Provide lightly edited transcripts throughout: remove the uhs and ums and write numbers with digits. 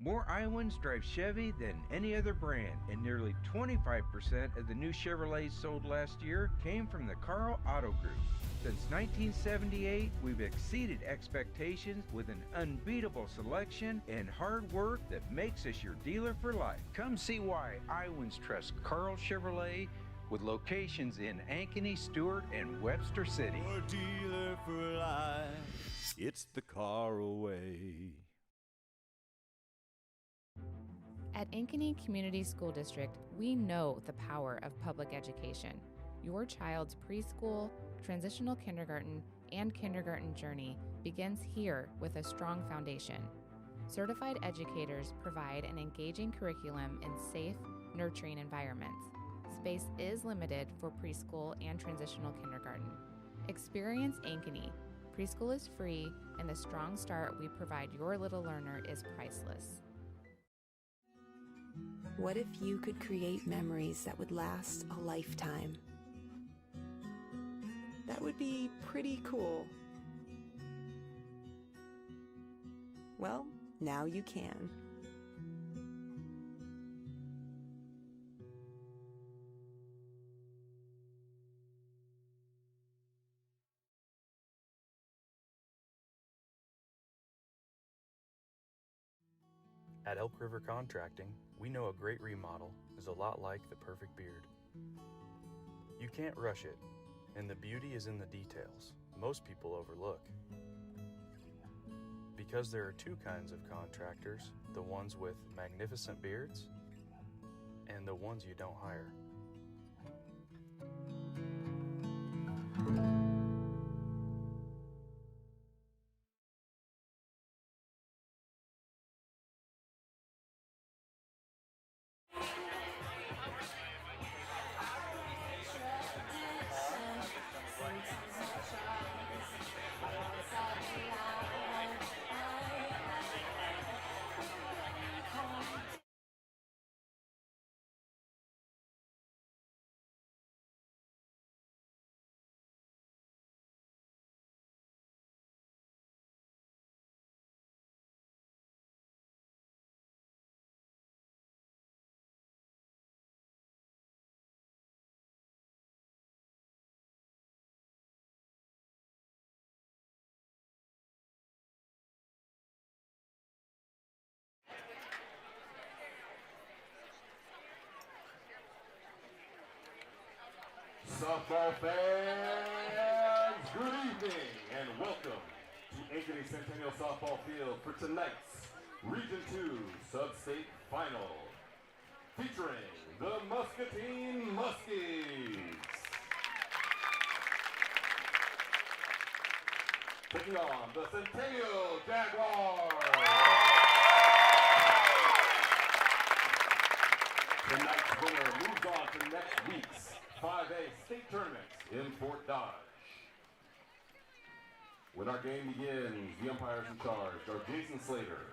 More Iowans drive Chevy than any other brand, and nearly 25% of the new Chevrolets sold last year came from the Carl Auto Group. Since 1978, we've exceeded expectations with an unbeatable selection and hard work that makes us your dealer for life. Come see why Iowans trust Carl Chevrolet with locations in Ankeny, Stewart, and Webster City. Your dealer for life, it's the Carl way. At Ankeny Community School District, we know the power of public education. Your child's preschool, transitional kindergarten, and kindergarten journey begins here with a strong foundation. Certified educators provide an engaging curriculum in safe, nurturing environments. Space is limited for preschool and transitional kindergarten. Experience Ankeny. Preschool is free, and the strong start we provide your little learner is priceless. What if you could create memories that would last a lifetime? That would be pretty cool. Well, now you can. At Elk River Contracting, we know a great remodel is a lot like the perfect beard. You can't rush it, and the beauty is in the details most people overlook. Because there are two kinds of contractors, the ones with magnificent beards and the ones you don't hire. Softball fans, good evening and welcome to Ankeny Centennial Softball Field for tonight's Region 2 Sub-State Final, featuring the Muscatine Muskies. Taking on the Centennial Jaguars. Tonight's winner moves on to next week's 5A state tournament in Fort Dodge. When our game begins, the umpires in charge are Jason Slater,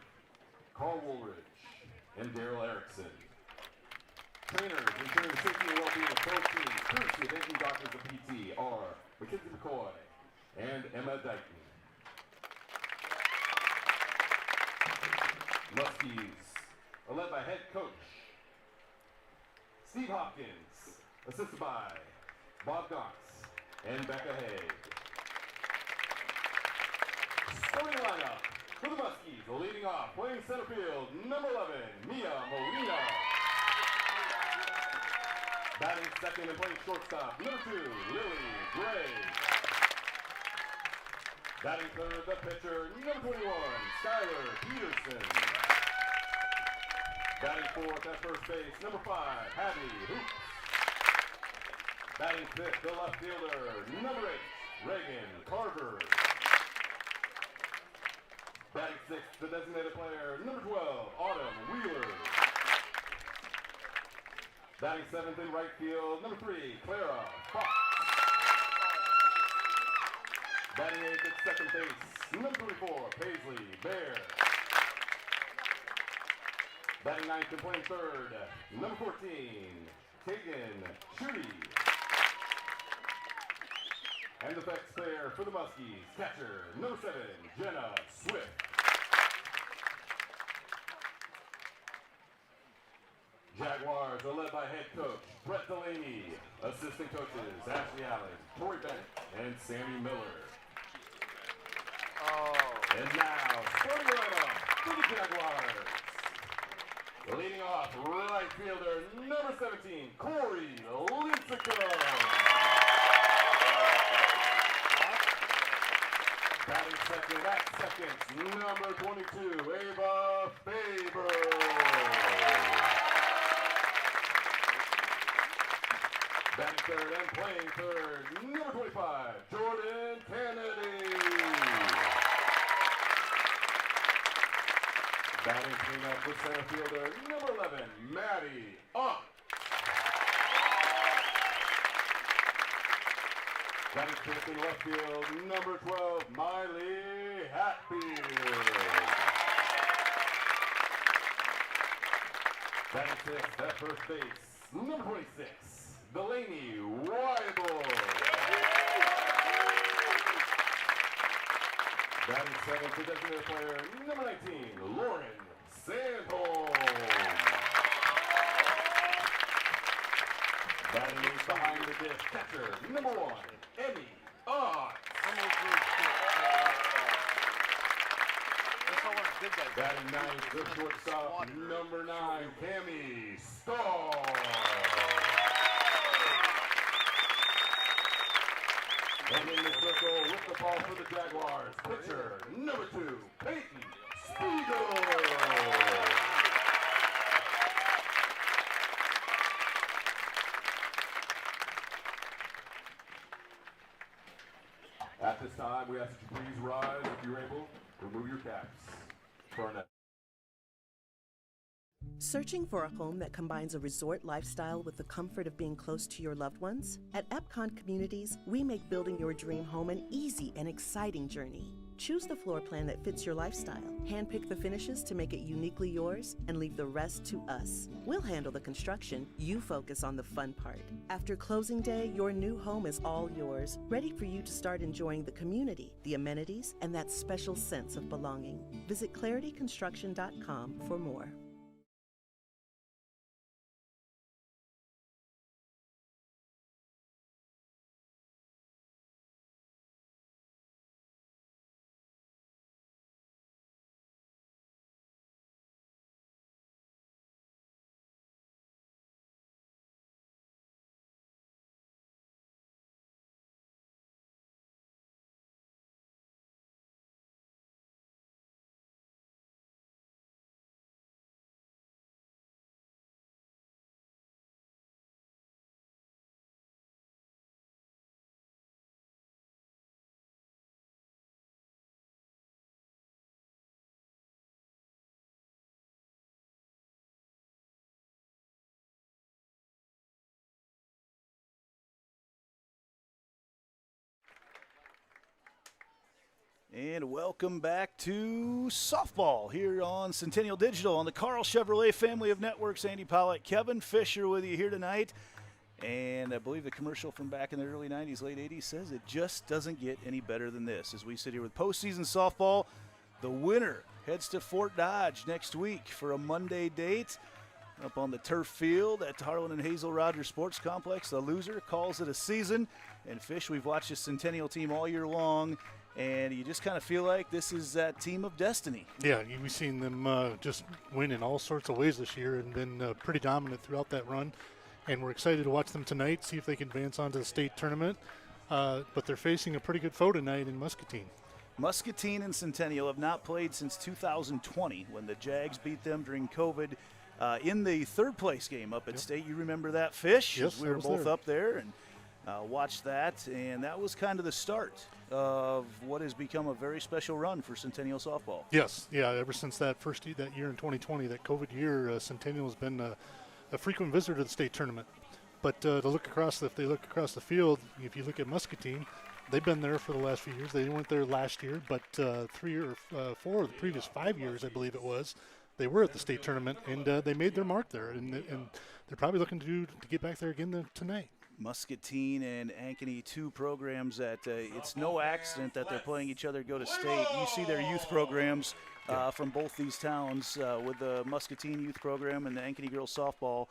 Carl Woolridge, and Daryl Erickson. Trainers ensuring the safety and well-being of both teams, courtesy of Ankeny Doctors of PT, are Mackenzie McCoy and Emma Dyken. Muskies are led by head coach Steve Hopkins, assisted by Bob Gox and Becca Hay. Starting lineup for the Muskies, leading off, playing center field, number 11, Mia Molina. Batting second and playing shortstop, number 2, Lily Gray. Batting third, the pitcher, number 21, Skylar Peterson. Batting fourth at first base, number 5, Hattie Hoops. Batting fifth, the left fielder, number 8, Reagan Carver. Batting sixth, the designated player, number 12, Autumn Wheeler. Batting seventh in right field, number 3, Clara Fox. Batting eighth at second base, number 24, Paisley Bear. Batting ninth and playing third, number 14, Kagan Shooty. And the best player for the Muskies, catcher, number 7, Jenna Swift. Jaguars are led by head coach Brett Delaney, assistant coaches Ashley Allen, Tori Bennett, and Sammy Miller. And now, starting lineup for the Jaguars. Leading off, right fielder number 17, Corey Lincecum. Batting second at second, number 22, Ava Faber. Batting third and playing third, number 25, Jordan Kennedy. Batting cleanup for center fielder, number 11, Maddie Ott. Batting fifth in left field, number 12, Miley Hatfield. Batting sixth at first base, number 26, Delaney Weibel. Batting seventh to designated player, number 19, Lauren Sandholm. Batting eighth behind the dish, catcher, number 1, Emmy Ott. Batting ninth, the shortstop, number 9, Cammie Starr. And in the circle with the ball for the Jaguars, pitcher, number 2, Peyton Spiegel. At this time, we ask that you please rise if you're able. Remove your caps for our next. Searching for a home that combines a resort lifestyle with the comfort of being close to your loved ones? At Epcon Communities, we make building your dream home an easy and exciting journey. Choose the floor plan that fits your lifestyle, handpick the finishes to make it uniquely yours, and leave the rest to us. We'll handle the construction, you focus on the fun part. After closing day, your new home is all yours, ready for you to start enjoying the community, the amenities, and that special sense of belonging. Visit clarityconstruction.com for more. And welcome back to softball here on Centennial Digital on the Carl Chevrolet family of networks. Andy Pollock, Kevin Fisher with you here tonight. And I believe the commercial from back in the early 90s, late 80s says it just doesn't get any better than this. As we sit here with postseason softball, the winner heads to Fort Dodge next week for a Monday date up on the turf field at the Harlan and Hazel Rogers Sports Complex. The loser calls it a season. And Fish, we've watched this Centennial team all year long, and you just kind of feel like this is that team of destiny. Yeah, we've seen them just win in all sorts of ways this year and been pretty dominant throughout that run. And we're excited to watch them tonight, see if they can advance on to the state tournament. But they're facing a pretty good foe tonight in Muscatine. Muscatine and Centennial have not played since 2020 when the Jags beat them during COVID in the third place game up at State. You remember that, Fish? Yes, we were both up there and watched that, and that was kind of the start of what has become a very special run for Centennial softball. Yes, yeah, ever since that that year in 2020, that COVID year, Centennial has been a frequent visitor to the state tournament. But if they look across the field, if you look at Muscatine, they've been there for the last few years. They weren't there last year, but 3 or 4 of the previous 5 years, I believe it was, they were at the state tournament, and they made their mark there. And they're probably looking to get back there again tonight. Muscatine and Ankeny, two programs that it's no accident that they're playing each other go to state. You see their youth programs from both these towns with the Muscatine youth program and the Ankeny girls softball.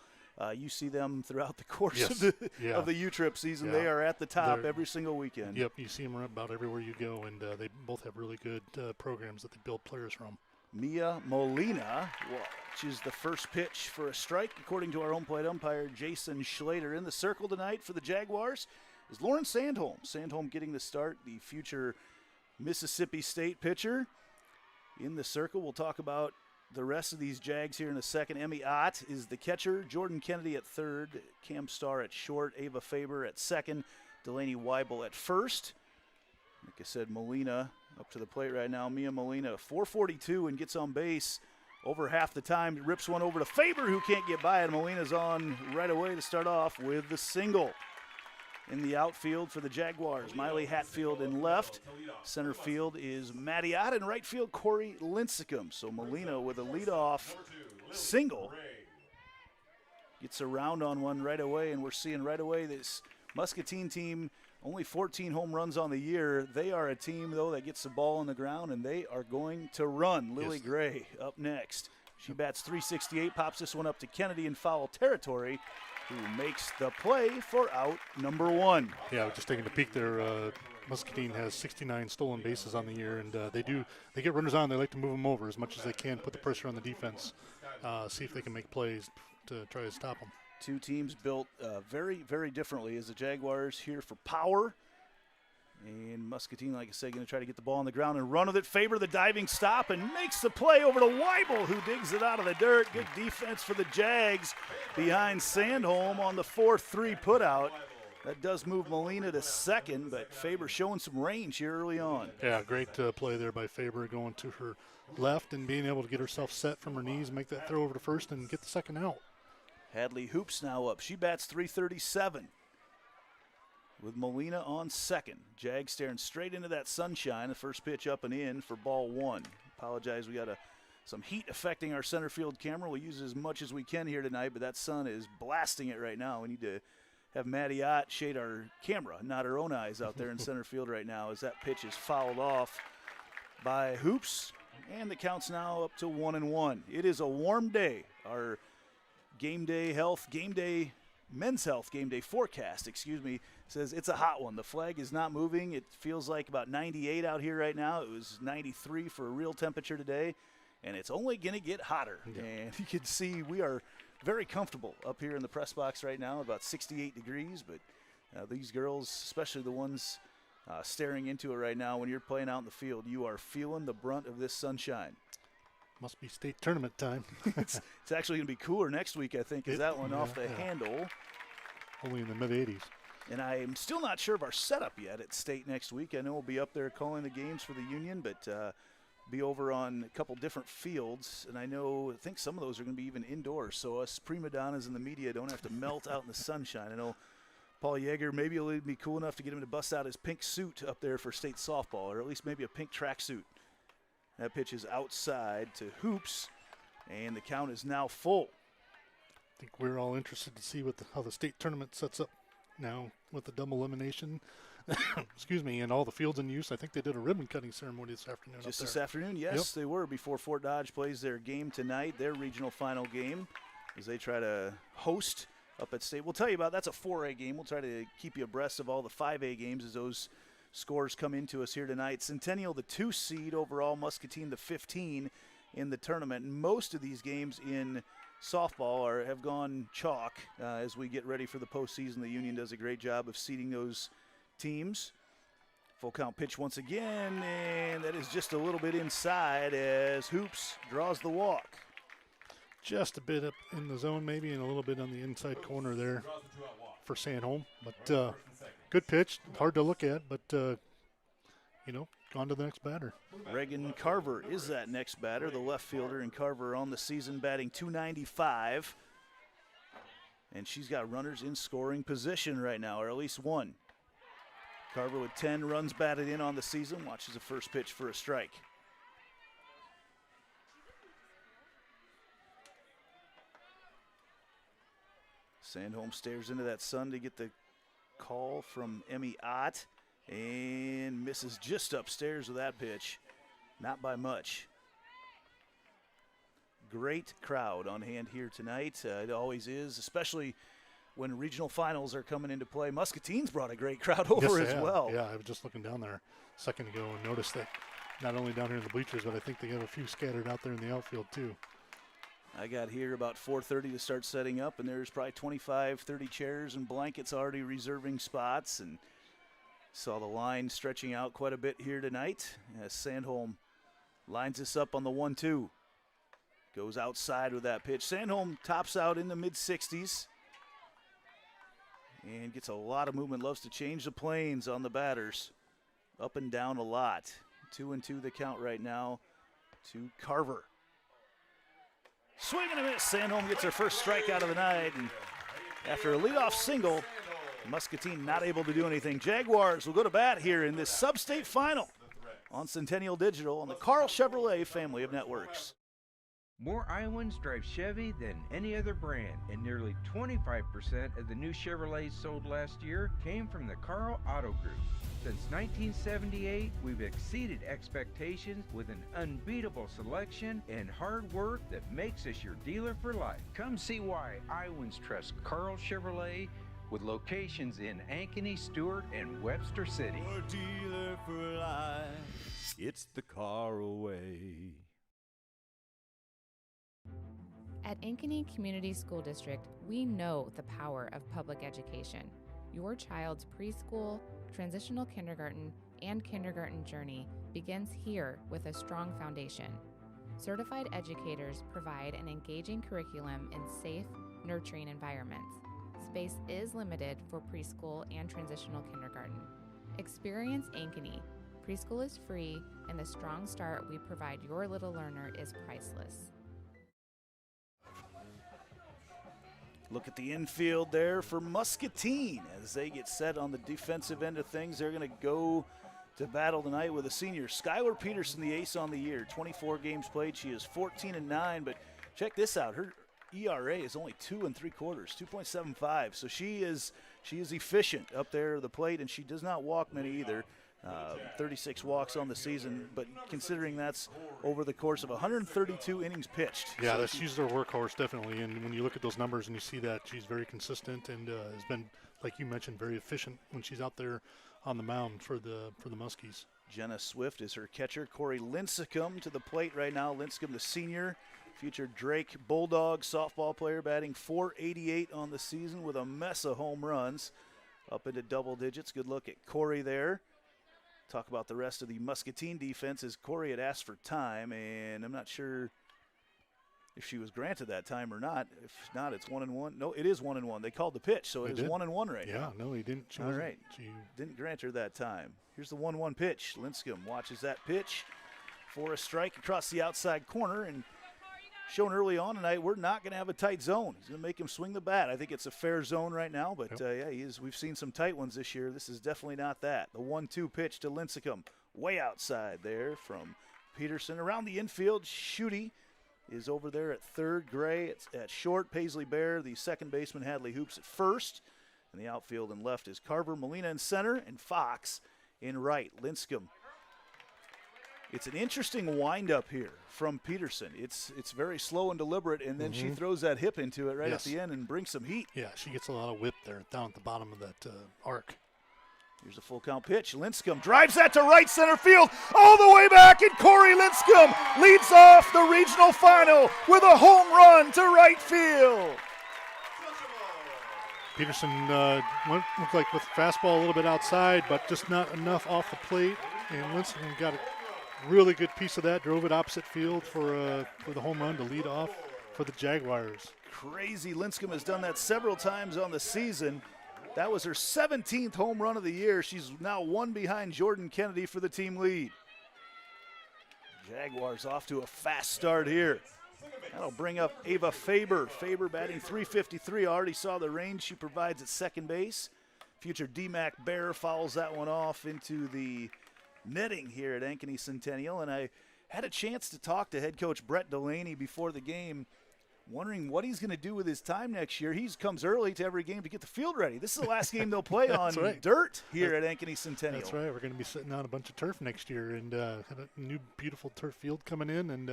You see them throughout the course of the U-Trip season. They are at the top every single weekend. Yep, you see them about everywhere you go, and they both have really good programs that they build players from. Mia Molina watches the first pitch for a strike, according to our home plate umpire, Jason Schlater. In the circle tonight for the Jaguars is Lauren Sandholm. Sandholm getting the start, the future Mississippi State pitcher. In the circle, we'll talk about the rest of these Jags here in a second. Emmy Ott is the catcher. Jordan Kennedy at third. Cam Starr at short. Ava Faber at second. Delaney Weibel at first. Like I said, Molina up to the plate right now. Mia Molina, 442 and gets on base over half the time. Rips one over to Faber, who can't get by it. Molina's on right away to start off with the single. In the outfield for the Jaguars, Miley Hatfield in left. Center field is Maddie Ott, and right field Corey Lincecum. So Molina with a leadoff single gets around on one right away, and we're seeing right away this Muscatine team, only 14 home runs on the year. They are a team, though, that gets the ball on the ground, and they are going to run. Lily Gray up next. She bats .368, pops this one up to Kennedy in foul territory, who makes the play for out number one. Yeah, just taking a peek there. Muscatine has 69 stolen bases on the year, and they get runners on. They like to move them over as much as they can, put the pressure on the defense, see if they can make plays to try to stop them. Two teams built very, very differently. As the Jaguars here for power, and Muscatine, like I said, going to try to get the ball on the ground and run with it. Faber the diving stop and makes the play over to Weibel, who digs it out of the dirt. Good defense for the Jags behind Sandholm on the 4-3 putout. That does move Molina to second, but Faber showing some range here early on. Yeah, great play there by Faber, going to her left and being able to get herself set from her knees, make that throw over to first, and get the second out. Hadley Hoops now up. She bats .337 with Molina on second. Jags staring straight into that sunshine. The first pitch up and in for ball one. Apologize, we got some heat affecting our center field camera. We'll use as much as we can here tonight, but that sun is blasting it right now. We need to have Maddie Ott shade our camera, not our own eyes out there in center field right now, as that pitch is fouled off by Hoops. And the count's now up to 1-1. It is a warm day. Our men's health game day forecast, says it's a hot one. The flag is not moving. It feels like about 98 out here right now. It was 93 for a real temperature today, and it's only going to get hotter. Yeah. And you can see we are very comfortable up here in the press box right now, about 68 degrees, but these girls, especially the ones staring into it right now, when you're playing out in the field, you are feeling the brunt of this sunshine. Must be state tournament time. It's actually going to be cooler next week, I think, is that one off the handle. Only in the mid-80s. And I'm still not sure of our setup yet at state next week. I know we'll be up there calling the games for the Union, but be over on a couple different fields. And I think some of those are going to be even indoors, so us prima donnas in the media don't have to melt out in the sunshine. I know Paul Yeager, maybe it'll be cool enough to get him to bust out his pink suit up there for state softball, or at least maybe a pink tracksuit. That pitch is outside to Hoops, and the count is now full. I think we're all interested to see how the state tournament sets up now with the double elimination. Excuse me, and all the fields in use. I think they did a ribbon cutting ceremony this afternoon. Just this afternoon, yes, They were, before Fort Dodge plays their game tonight, their regional final game, as they try to host up at state. We'll tell you about that's a 4A game. We'll try to keep you abreast of all the 5A games as those scores come into us here tonight. Centennial, the 2 seed overall, Muscatine, the 15 in the tournament. Most of these games in softball have gone chalk as we get ready for the postseason. The Union does a great job of seeding those teams. Full count pitch once again, and that is just a little bit inside as Hoops draws the walk. Just a bit up in the zone maybe, and a little bit on the inside corner there for Sandholm. But good pitch, hard to look at, but, gone to the next batter. Reagan Carver is that next batter, the left fielder, and Carver on the season batting .295. And she's got runners in scoring position right now, or at least one. Carver with 10 runs batted in on the season, watches the first pitch for a strike. Sandholm stares into that sun to get the call from Emmy Ott, and misses just upstairs with that pitch. Not by much. great crowd on hand here tonight. It always is, especially when regional finals are coming into play. Muscatine's brought a great crowd over as well. Yeah, I was just looking down there a second ago and noticed that not only down here in the bleachers, but I think they have a few scattered out there in the outfield too. I got here about 4:30 to start setting up, and there's probably 25, 30 chairs and blankets already reserving spots, and saw the line stretching out quite a bit here tonight as Sandholm lines this up on the 1-2. Goes outside with that pitch. Sandholm tops out in the mid-60s and gets a lot of movement. Loves to change the planes on the batters. Up and down a lot. 2-2 the count right now to Carver. Swing and a miss. Sandholm gets her first strikeout of the night. And after a leadoff single, Muscatine not able to do anything. Jaguars will go to bat here in this sub-state final on Centennial Digital on the Carl Chevrolet family of networks. More Iowans drive Chevy than any other brand, and nearly 25% of the new Chevrolets sold last year came from the Carl Auto Group. Since 1978, we've exceeded expectations with an unbeatable selection and hard work that makes us your dealer for life. Come see why Iowans trust Carl Chevrolet with locations in Ankeny, Stewart, and Webster City. Your dealer for life. It's the Carlway. At Ankeny Community School District, we know the power of public education. Your child's preschool, transitional kindergarten, and kindergarten journey begins here with a strong foundation. Certified educators provide an engaging curriculum in safe, nurturing environments. Space is limited for preschool and transitional kindergarten. Experience Ankeny. Preschool is free, and the strong start we provide your little learner is priceless. Look at the infield there for Muscatine as they get set on the defensive end of things. They're going to go to battle tonight with a senior. Skylar Peterson, the ace on the year, 24 games played. She is 14-9, but check this out. Her ERA is only 2 3/4, 2.75. So she is efficient up there at the plate, and she does not walk many either. 36 walks on the season, but considering that's over the course of 132 innings pitched. Yeah, so she's their workhorse, definitely. And when you look at those numbers and you see that, she's very consistent and has been, like you mentioned, very efficient when she's out there on the mound for the Muskies. Jenna Swift is her catcher. Corey Lincecum to the plate right now. Lincecum, the senior, future Drake Bulldog softball player, batting .488 on the season with a mess of home runs, up into double digits. Good look at Corey there. Talk about the rest of the Muscatine defense as Corey had asked for time, and I'm not sure if she was granted that time or not. If not, it's 1-1. No, it is 1-1. They called the pitch, so it is 1-1 right now. Yeah, no, he didn't. All right. She didn't grant her that time. Here's the 1-1 pitch. Lincecum watches that pitch for a strike across the outside corner, and shown early on tonight, we're not going to have a tight zone. He's going to make him swing the bat. I think it's a fair zone right now, but yeah, we've seen some tight ones this year. This is definitely not that. The 1-2 pitch to Lincecum, way outside there from Peterson. Around the infield, Schutte is over there at third. Gray at short. Paisley Bear, the second baseman, Hadley Hoops at first. And the outfield and left is Carver, Molina in center, and Fox in right. Lincecum. It's an interesting windup here from Peterson. It's very slow and deliberate, and then she throws that hip into it right at the end and brings some heat. Yeah, she gets a lot of whip there down at the bottom of that arc. Here's a full count pitch. Lincecum drives that to right center field, all the way back, and Corey Lincecum leads off the regional final with a home run to right field. Peterson looked like with fastball a little bit outside, but just not enough off the plate, and Lincecum got a really good piece of that, drove it opposite field for the home run to lead off for the Jaguars. Crazy. Lincecum has done that several times on the season. That was her 17th home run of the year. She's now one behind Jordan Kennedy for the team lead. Jaguars off to a fast start here. That'll bring up Ava Faber. Faber batting .353. Already saw the range she provides at second base. Future D-Mac Bear fouls that one off into the netting here at Ankeny Centennial, and I had a chance to talk to head coach Brett Delaney before the game. wondering what he's going to do with his time next year. He comes early to every game to get the field ready. This is the last game they'll play on dirt here at Ankeny Centennial. That's right. We're going to be sitting on a bunch of turf next year, and have a new beautiful turf field coming in, and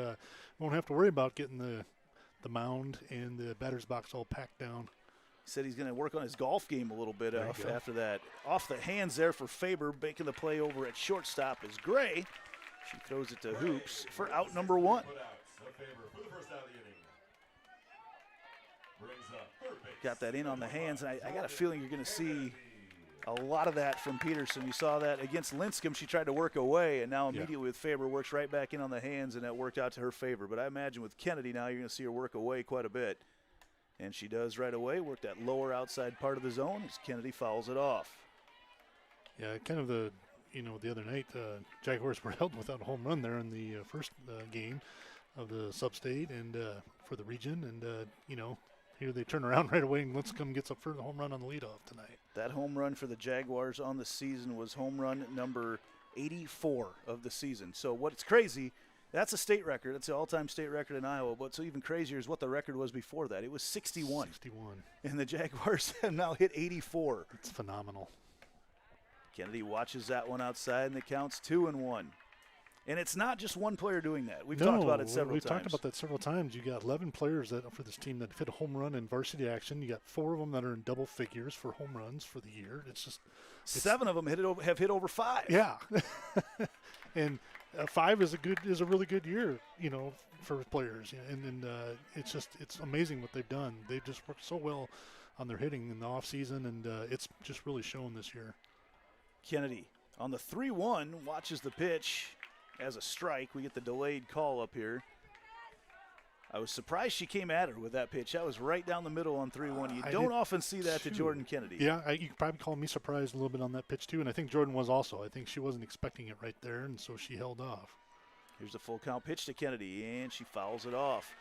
won't have to worry about getting the mound and the batter's box all packed down. He said he's going to work on his golf game a little bit after that. Off the hands there for Faber, making the play over at shortstop is Gray. She throws it to Hoops for out number 1. Got that in on the hands, and I got a feeling you're going to see a lot of that from Peterson. You saw that against Linscomb. She tried to work away, and now immediately with Faber works right back in on the hands, and that worked out to her favor. But I imagine with Kennedy now you're going to see her work away quite a bit. And she does right away, work that lower outside part of the zone as Kennedy fouls it off. Yeah, kind of the other night, Jaguars were held without a home run there in the first game of the sub-state and for the region. And, here they turn around right away and Linscomb gets up for the home run on the leadoff tonight. That home run for the Jaguars on the season was home run number 84 of the season. So what's crazy, that's a state record. That's the all-time state record in Iowa. What's even crazier is what the record was before that. It was 61. 61. And the Jaguars have now hit 84. It's phenomenal. Kennedy watches that one outside, and the count's 2-1. And it's not just one player doing that. We've talked about it several times. We've talked about that several times. You got 11 players for this team that hit a home run in varsity action. You got 4 of them that are in double figures for home runs for the year. It's just 7 of them have hit over 5. Yeah, and 5 is a really good year, for players. And it's amazing what they've done. They've just worked so well on their hitting in the off season, and it's just really shown this year. Kennedy on the 3-1 watches the pitch. As a strike, we get the delayed call up here. I was surprised she came at her with that pitch. That was right down the middle on 3-1. You don't often see that to Jordan Kennedy. Yeah, you could probably call me surprised a little bit on that pitch, too, and I think Jordan was also. I think she wasn't expecting it right there, and so she held off. Here's a full count pitch to Kennedy, and she fouls it off.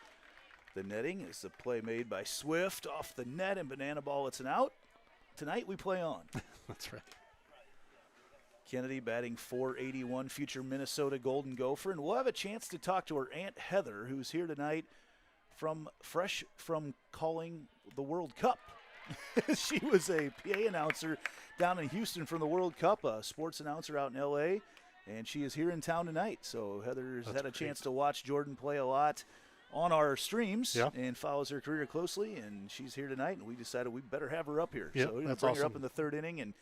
The netting is the play made by Swift off the net, and banana ball, it's an out. Tonight we play on. That's right. Kennedy batting .481, future Minnesota Golden Gopher. And we'll have a chance to talk to her Aunt Heather, who's here tonight fresh from calling the World Cup. She was a PA announcer down in Houston from the World Cup, a sports announcer out in L.A., and she is here in town tonight. So Heather's had a chance to watch Jordan play a lot on our streams and follows her career closely, and she's here tonight, and we decided we better have her up here. So we're going to bring her up in the 3rd inning and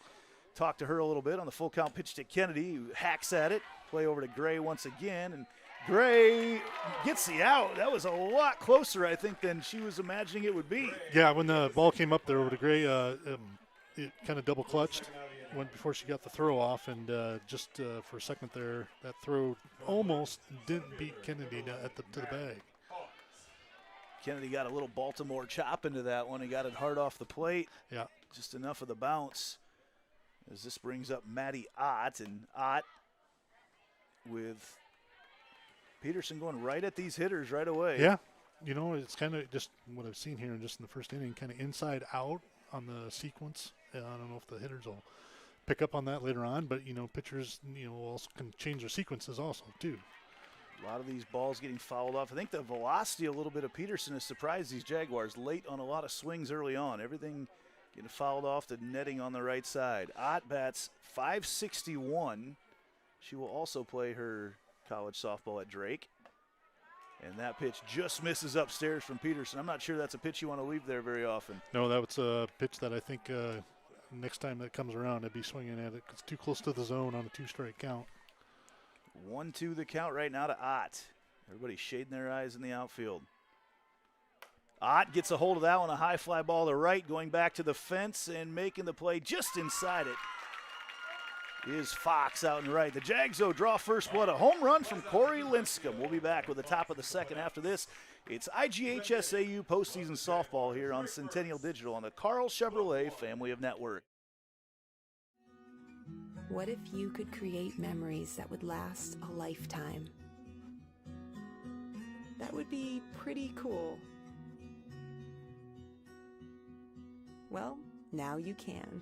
talk to her a little bit on the full count pitch to Kennedy, who hacks at it. Play over to Gray once again, and Gray gets the out. That was a lot closer, I think, than she was imagining it would be. Yeah, when the ball came up there over to Gray, it kind of double clutched before she got the throw off, and just for a second there, that throw almost didn't beat Kennedy to the bag. Kennedy got a little Baltimore chop into that one. He got it hard off the plate. Yeah. Just enough of the bounce. As this brings up Maddie Ott, and Ott with Peterson going right at these hitters right away. Yeah, it's kind of just what I've seen here just in the first inning, kind of inside out on the sequence. I don't know if the hitters will pick up on that later on, but, pitchers, also can change their sequences also, too. A lot of these balls getting fouled off. I think the velocity a little bit of Peterson has surprised these Jaguars late on a lot of swings early on. Everything getting fouled off the netting on the right side. Ott bats .561. She will also play her college softball at Drake. And that pitch just misses upstairs from Peterson. I'm not sure that's a pitch you want to leave there very often. No, that was a pitch that I think next time that comes around, I'd be swinging at it. It's too close to the zone on a 2-strike count. 1-2 the count right now to Ott. Everybody shading their eyes in the outfield. Ott gets a hold of that one, a high fly ball to right, going back to the fence and making the play just inside it is Fox out and right. The Jags, though, draw first blood. A home run from Corey Linscomb. We'll be back with the top of the 2nd after this. It's IGHSAU postseason softball here on Centennial Digital on the Carl Chevrolet family of network. What if you could create memories that would last a lifetime? That would be pretty cool. Well, now you can.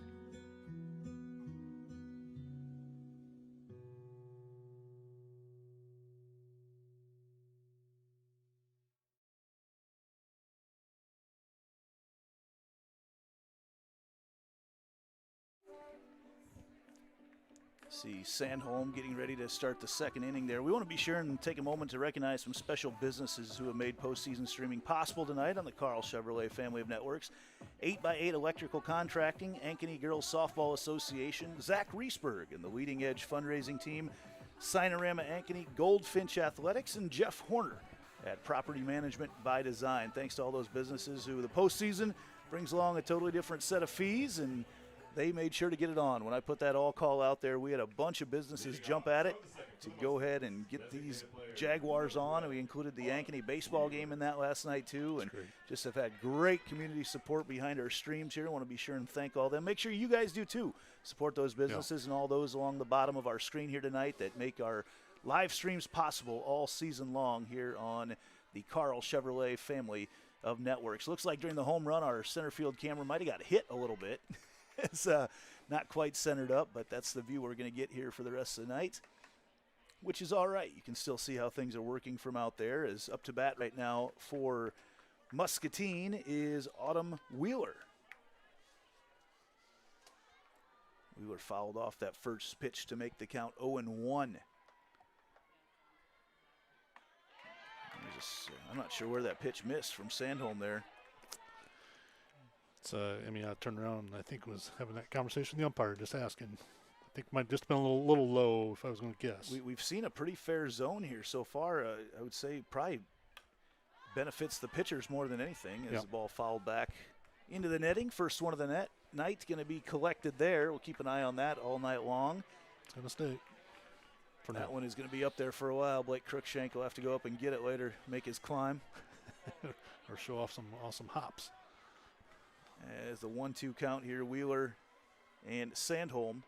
See Sandholm getting ready to start the second inning there. We want to be sure and take a moment to recognize some special businesses who have made postseason streaming possible tonight on the Carl Chevrolet family of networks. 8x8 Electrical Contracting, Ankeny Girls Softball Association, Zach Riesberg and the Leading Edge fundraising team, Sinorama Ankeny, Goldfinch Athletics, and Jeff Horner at Property Management by Design. Thanks to all those businesses who the postseason brings along a totally different set of fees, and they made sure to get it on. When I put that all call out there, we had a bunch of businesses jump at it to go ahead and get these Jaguars on. And we included the Ankeny baseball game in that last night too, and just have had great community support behind our streams here. I want to be sure and thank all of them. Make sure you guys do too. Support those businesses and all those along the bottom of our screen here tonight that make our live streams possible all season long here on the Carl Chevrolet family of networks. Looks like during the home run, our center field camera might have got hit a little bit. It's not quite centered up, but that's the view we're going to get here for the rest of the night, which is all right. You can still see how things are working from out there. As up to bat right now for Muscatine is Autumn Wheeler. Wheeler fouled off that first pitch to make the count 0-1. I'm not sure where that pitch missed from Sandholm there. I turned around and I think was having that conversation with the umpire, just asking. I think it might have just been a little low if I was going to guess. We've seen a pretty fair zone here so far. I would say probably benefits the pitchers more than anything as the ball fouled back into the netting. First one of the night's going to be collected there. We'll keep an eye on that all night long. It's going to stay. That one is going to be up there for a while. Blake Cruikshank will have to go up and get it later, make his climb. Or show off some awesome hops. As the 1-2 count here, Wheeler and Sandholm.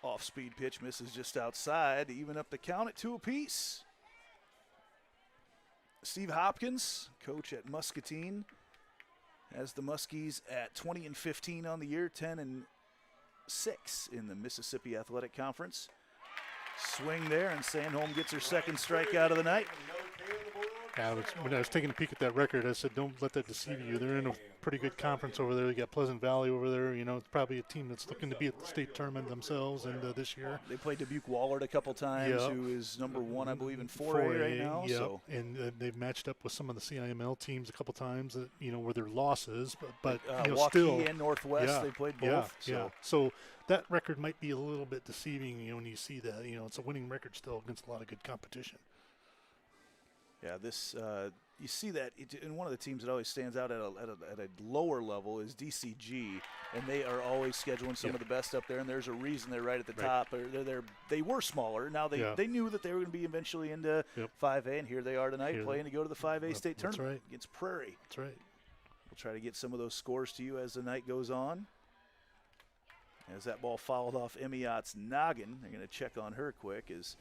Off-speed pitch misses just outside to even up the count at 2 apiece. Steve Hopkins, coach at Muscatine, has the Muskies at 20-15 on the year, 10-6 in the Mississippi Athletic Conference. Swing there, and Sandholm gets her second strikeout of the night. Yeah, when I was taking a peek at that record, I said, don't let that deceive you. They're in a pretty good conference over there. They got Pleasant Valley over there. You know, it's probably a team that's looking to be at the state tournament themselves and this year. They played Dubuque Wahlert a couple times, who is number 1, I believe, in 4A right now. Yeah, so. And they've matched up with some of the CIML teams a couple times, that, where they're losses, but Waukee still. and Northwest, they played both. So that record might be a little bit deceiving, when you see that. It's a winning record still against a lot of good competition. Yeah, this you see that in one of the teams that always stands out at a lower level is DCG, and they are always scheduling some of the best up there. And there's a reason they're right at the top. They were smaller. Now they knew that they were going to be eventually into 5A, and here they are tonight playing to go to the 5A state tournament against Prairie. That's right. We'll try to get some of those scores to you as the night goes on. As that ball fouled off Emiot's noggin, they're going to check on her quick as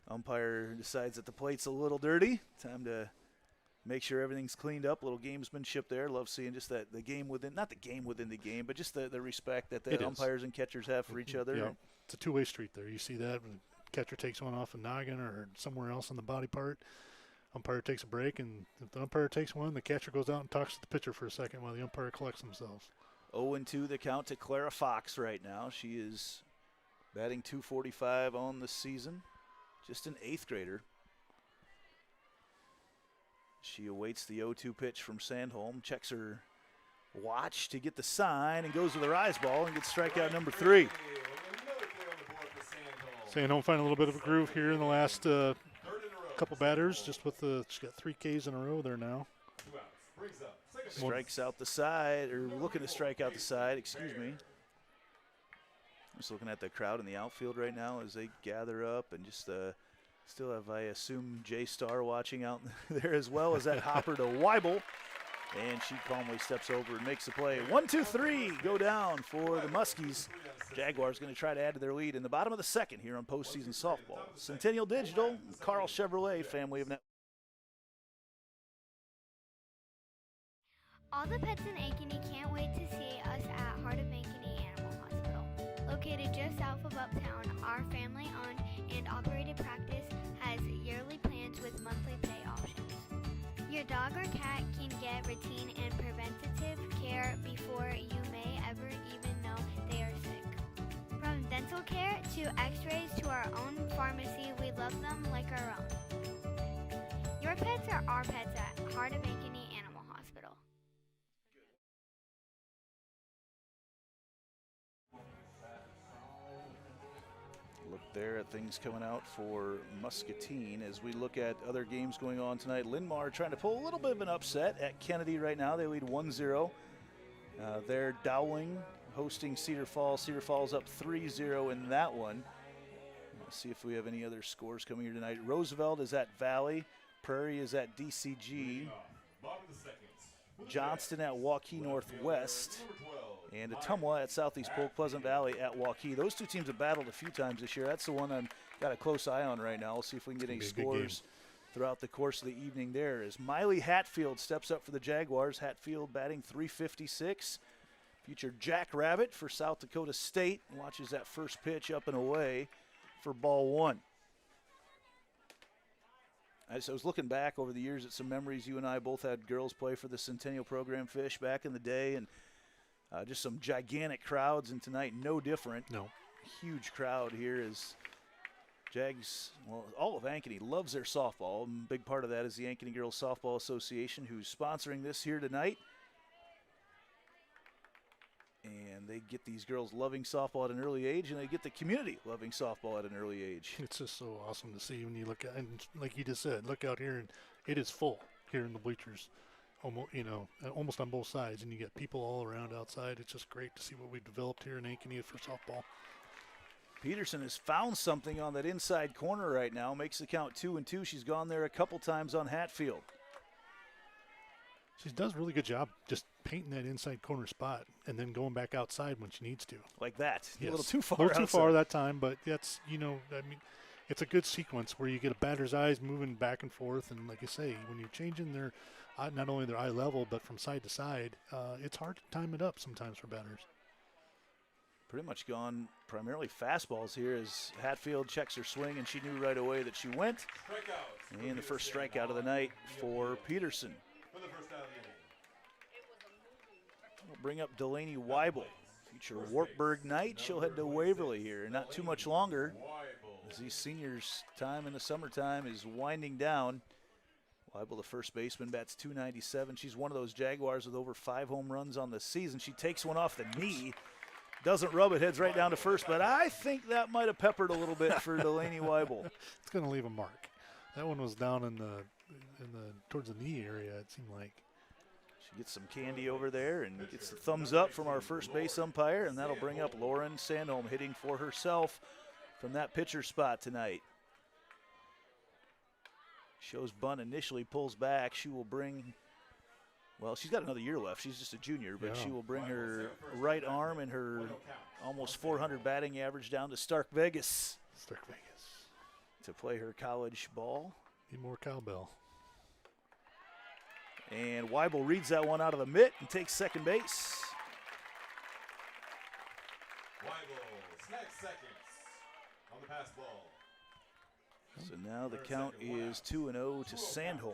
umpire decides that the plate's a little dirty. Time to make sure everything's cleaned up. A little gamesmanship there. Love seeing just that the game within, not the game within the game, but just the respect that the umpires and catchers have for each other. Yeah, it's a two-way street there. You see that when the catcher takes one off a noggin or somewhere else on the body part. Umpire takes a break, and if the umpire takes one, the catcher goes out and talks to the pitcher for a second while the umpire collects themselves. 0-2 the count to Clara Fox right now. She is batting .245 on the season. Just an 8th grader. She awaits the 0-2 pitch from Sandholm, checks her watch to get the sign, and goes with her eyes ball and gets strikeout number 3. Sandholm finding a little bit of a groove here in the last couple batters, just with she's got 3 Ks in a row there now. Strikes out the side, or looking to strike out the side, excuse me. Just looking at the crowd in the outfield right now as they gather up, and just still have, I assume, J-Star watching out there as well as that hopper to Weibel. And she calmly steps over and makes the play. 1-2-3 go down for the Muskies. Jaguars going to try to add to their lead in the bottom of the second here on postseason softball. Centennial Digital, Carl Chevrolet family of networks. All the pets in Ankeny can't wait to see us at Heart of Ankeny Animal Hospital. Located just south of Uptown, our family-owned and operated practice has yearly plans with monthly pay options. Your dog or cat can get routine and preventative care before you may ever even know they are sick. From dental to x-rays to our own pharmacy, we love them like our own. Your pets are our pets at Heart of Ankeny Animal Hospital. Look there at things coming out for Muscatine as we look at other games going on tonight. Linmar trying to pull a little bit of an upset at Kennedy right now. They lead 1-0. They're Dowling hosting Cedar Falls. Cedar Falls up 3-0 in that one. Let's see if we have any other scores coming here tonight. Roosevelt is at Valley. Prairie is at DCG. Johnston at Waukee Northwest. And Ottumwa at Southeast Polk Pleasant Valley at Waukee. Those two teams have battled a few times this year. That's the one I've got a close eye on right now. We'll see if we can get any scores throughout the course of the evening there. As Miley Hatfield steps up for the Jaguars. Hatfield batting .356. Future Jackrabbit for South Dakota State. Watches that first pitch up and away for ball one. I was looking back over the years at some memories. You and I both had girls play for the Centennial program, Fish, back in the day, and just some gigantic crowds, and tonight no different. No. Huge crowd here as Jags, well, all of Ankeny loves their softball. And a big part of that is the Ankeny Girls Softball Association, who's sponsoring this here tonight. And they get these girls loving softball at an early age, and they get the community loving softball at an early age. It's just so awesome to see when you look at, and like you just said, look out here, and it is full here in the bleachers. Almost on both sides, and you get people all around outside. It's just great to see what we've developed here in Ankeny for softball. Peterson has found something on that inside corner right now, makes the count 2-2. She's gone there a couple times on Hatfield. She does a really good job just painting that inside corner spot and then going back outside when she needs to. Like that. Yes. A little too far. A little too far that time, but that's, it's a good sequence where you get a batter's eyes moving back and forth, and like you say, when you're changing their not only their eye level but from side to side, it's hard to time it up sometimes for batters. Pretty much gone primarily fastballs here as Hatfield checks her swing, and she knew right away that she went. And the first strikeout of the night for Peterson. We'll bring up Delaney Weibel. Future Wartburg Knight. She'll head to Waverly here not too much longer, as these seniors' time in the summertime is winding down. Weibel, the first baseman, bats .297. She's one of those Jaguars with over 5 home runs on the season. She takes one off the knee. Doesn't rub it, heads right down to first, but I think that might have peppered a little bit for Delaney Weibel. It's going to leave a mark. That one was down in the towards the knee area, it seemed like. She gets some candy over there and gets the thumbs up from our first base umpire, and that'll bring up Lauren Sandholm hitting for herself from that pitcher spot tonight. Shows bunt initially, pulls back. She will bring, well, she's got another year left. She's just a junior, but she will bring her right arm and her almost 400 batting average down to Stark Vegas. Stark Vegas. To play her college ball. Need more cowbell. And Weibel reads that one out of the mitt and takes second base. Weibel snags seconds on the pass ball. So now the count is 2-0 to Sandholm.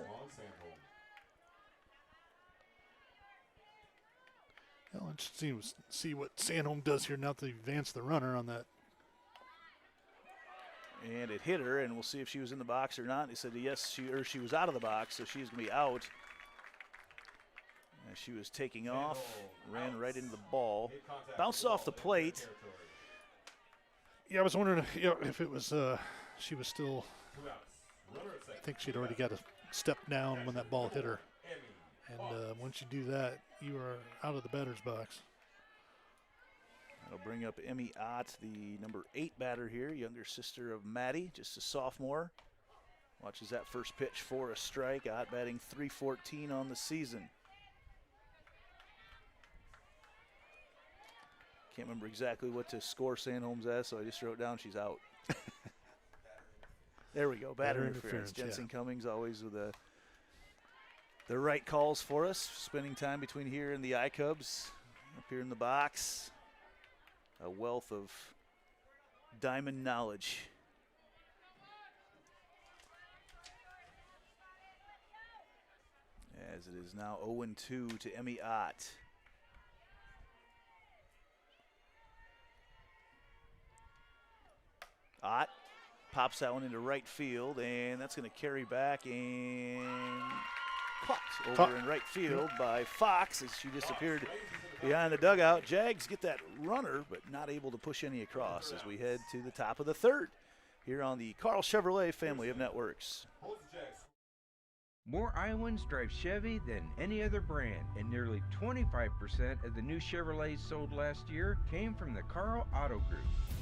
Well, interesting to see what Sandholm does here now to advance the runner on that. And it hit her, and we'll see if she was in the box or not. They said yes, she was out of the box, so she's going to be out. As she was taking off, ran right into the ball, bounced off the plate. Yeah, I was wondering if it was she was still. I think she'd already got a step down when that ball hit her. And once you do that, you are out of the batter's box. That'll bring up Emmy Ott, the number 8 batter here, younger sister of Maddie, just a sophomore. Watches that first pitch for a strike. Ott batting .314 on the season. Can't remember exactly what to score Sandholm's as, so I just wrote down she's out. There we go, batter interference. Jensen Cummings always with the right calls for us. Spending time between here and the I-Cubs, up here in the box. A wealth of diamond knowledge. As it is now 0-2 to Emmy Ott. Ott pops that one into right field, and that's going to carry back and caught over in right field by Fox as she disappeared behind the dugout. Jags get that runner, but not able to push any across as we head to the top of the third here on the Carl Chevrolet family of networks. More Iowans drive Chevy than any other brand, and nearly 25% of the new Chevrolets sold last year came from the Carl Auto Group.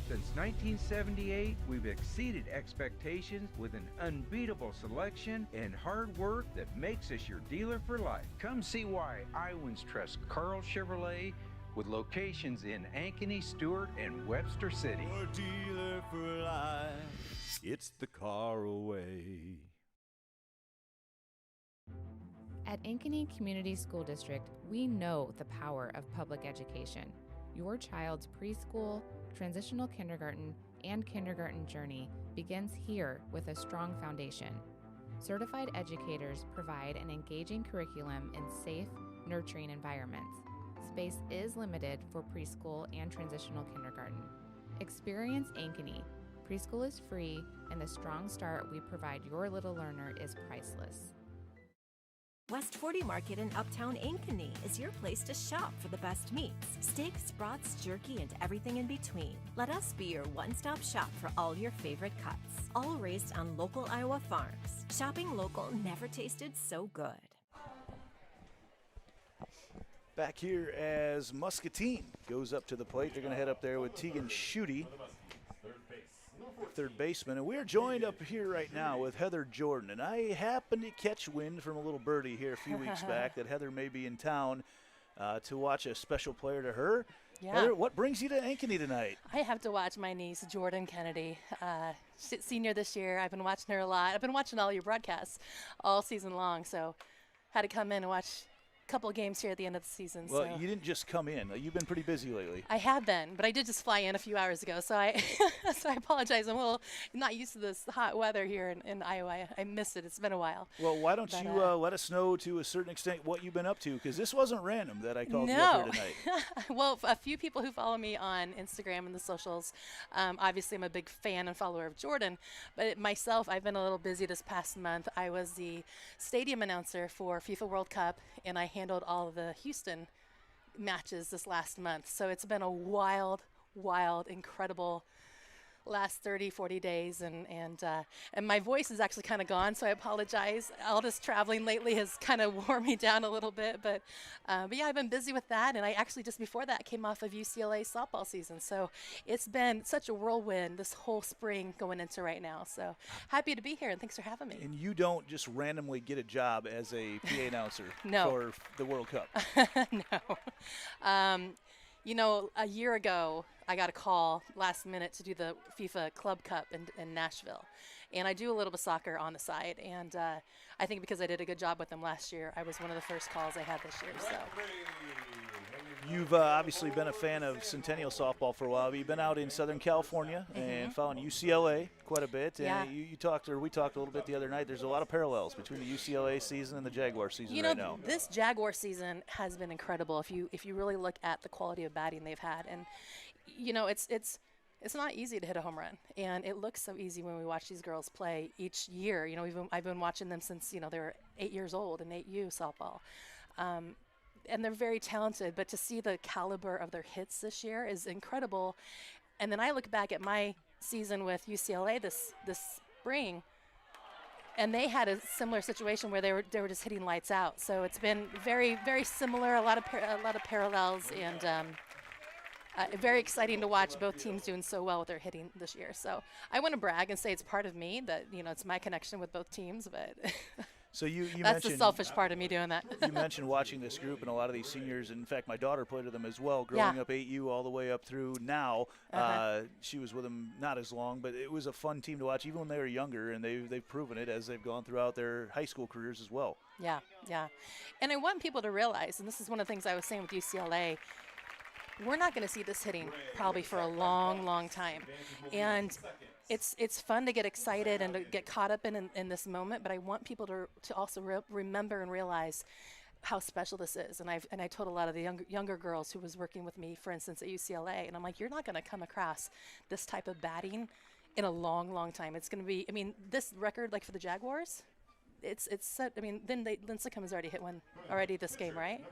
Since 1978, we've exceeded expectations with an unbeatable selection and hard work that makes us your dealer for life. Come see why Iowans trust Carl Chevrolet with locations in Ankeny, Stewart, and Webster City. Your dealer for life. It's the Carlway. At Ankeny Community School District, we know the power of public education. Your child's preschool, transitional kindergarten, and kindergarten journey begins here with a strong foundation. Certified educators provide an engaging curriculum in safe, nurturing environments. Space is limited for preschool and transitional kindergarten. Experience Ankeny. Preschool is free, and the strong start we provide your little learner is priceless. West 40 Market in Uptown Ankeny is your place to shop for the best meats, steaks, brats, jerky, and everything in between. Let us be your one-stop shop for all your favorite cuts, all raised on local Iowa farms. Shopping local never tasted so good. Back here as Muscatine goes up to the plate. They're going to head up there with Tegan Schutte, third baseman, and we're joined up here right now with Heather Jordan. And I happened to catch wind from a little birdie here a few weeks back that Heather may be in town to watch a special player to her. Yeah. Heather, what brings you to Ankeny tonight? I have to watch my niece, Jordan Kennedy, senior this year. I've been watching her a lot. I've been watching all your broadcasts all season long, so had to come in and watch couple of games here at the end of the season. Well, so. You didn't just come in. You've been pretty busy lately. I have been, but I did just fly in a few hours ago, so I so I apologize. I'm a little not used to this hot weather here in Iowa. I missed it. It's been a while. Well, why don't you let us know to a certain extent what you've been up to, because this wasn't random that I called you up here tonight. Well, a few people who follow me on Instagram and the socials, obviously I'm a big fan and follower of Jordan, but myself, I've been a little busy this past month. I was the stadium announcer for FIFA World Cup, and I handled all of the Houston matches this last month. So it's been a wild, incredible last 30, 40 days. And my voice is actually kind of gone, so I apologize. All this traveling lately has kind of worn me down a little bit. But yeah, I've been busy with that. And I actually just before that came off of UCLA softball season. So it's been such a whirlwind this whole spring going into right now. So happy to be here, and thanks for having me. And you don't just randomly get a job as a PA announcer for the World Cup. No. You know, a year ago, I got a call last minute to do the FIFA Club Cup in Nashville. And I do a little bit of soccer on the side. And I think because I did a good job with them last year, I was one of the first calls I had this year. So. You've obviously been a fan of Centennial softball for a while. You've been out in Southern California and following UCLA quite a bit. Yeah. And we talked a little bit the other night. There's a lot of parallels between the UCLA season and the Jaguar season right now. This Jaguar season has been incredible if you really look at the quality of batting they've had. And, you know, it's not easy to hit a home run. And it looks so easy when we watch these girls play each year. You know, I've been watching them since, you know, they were 8 years old in 8U softball. And they're very talented, but to see the caliber of their hits this year is incredible. And then I look back at my season with UCLA this spring, and they had a similar situation where they were just hitting lights out. So it's been very, very similar, a lot of parallels, and very exciting to watch both teams doing so well with their hitting this year. So I want to brag and say it's part of me that, you know, it's my connection with both teams, but. So you that's the selfish part of me doing that. You mentioned watching this group and a lot of these seniors. In fact, my daughter played with them as well, growing up 8U all the way up through now. She was with them not as long, but it was a fun team to watch, even when they were younger, and they've proven it as they've gone throughout their high school careers as well. Yeah. And I want people to realize, and this is one of the things I was saying with UCLA, we're not going to see this hitting probably for a long, long time. And it's fun to get excited and to get caught up in this moment, but I want people to also remember and realize how special this is. And I told a lot of the younger girls who was working with me, for instance, at UCLA, and I'm like, you're not going to come across this type of batting in a long, long time. It's going to be, I mean, this record, like for the Jaguars, it's set. I mean, then Lincecum has already hit one already this game, right?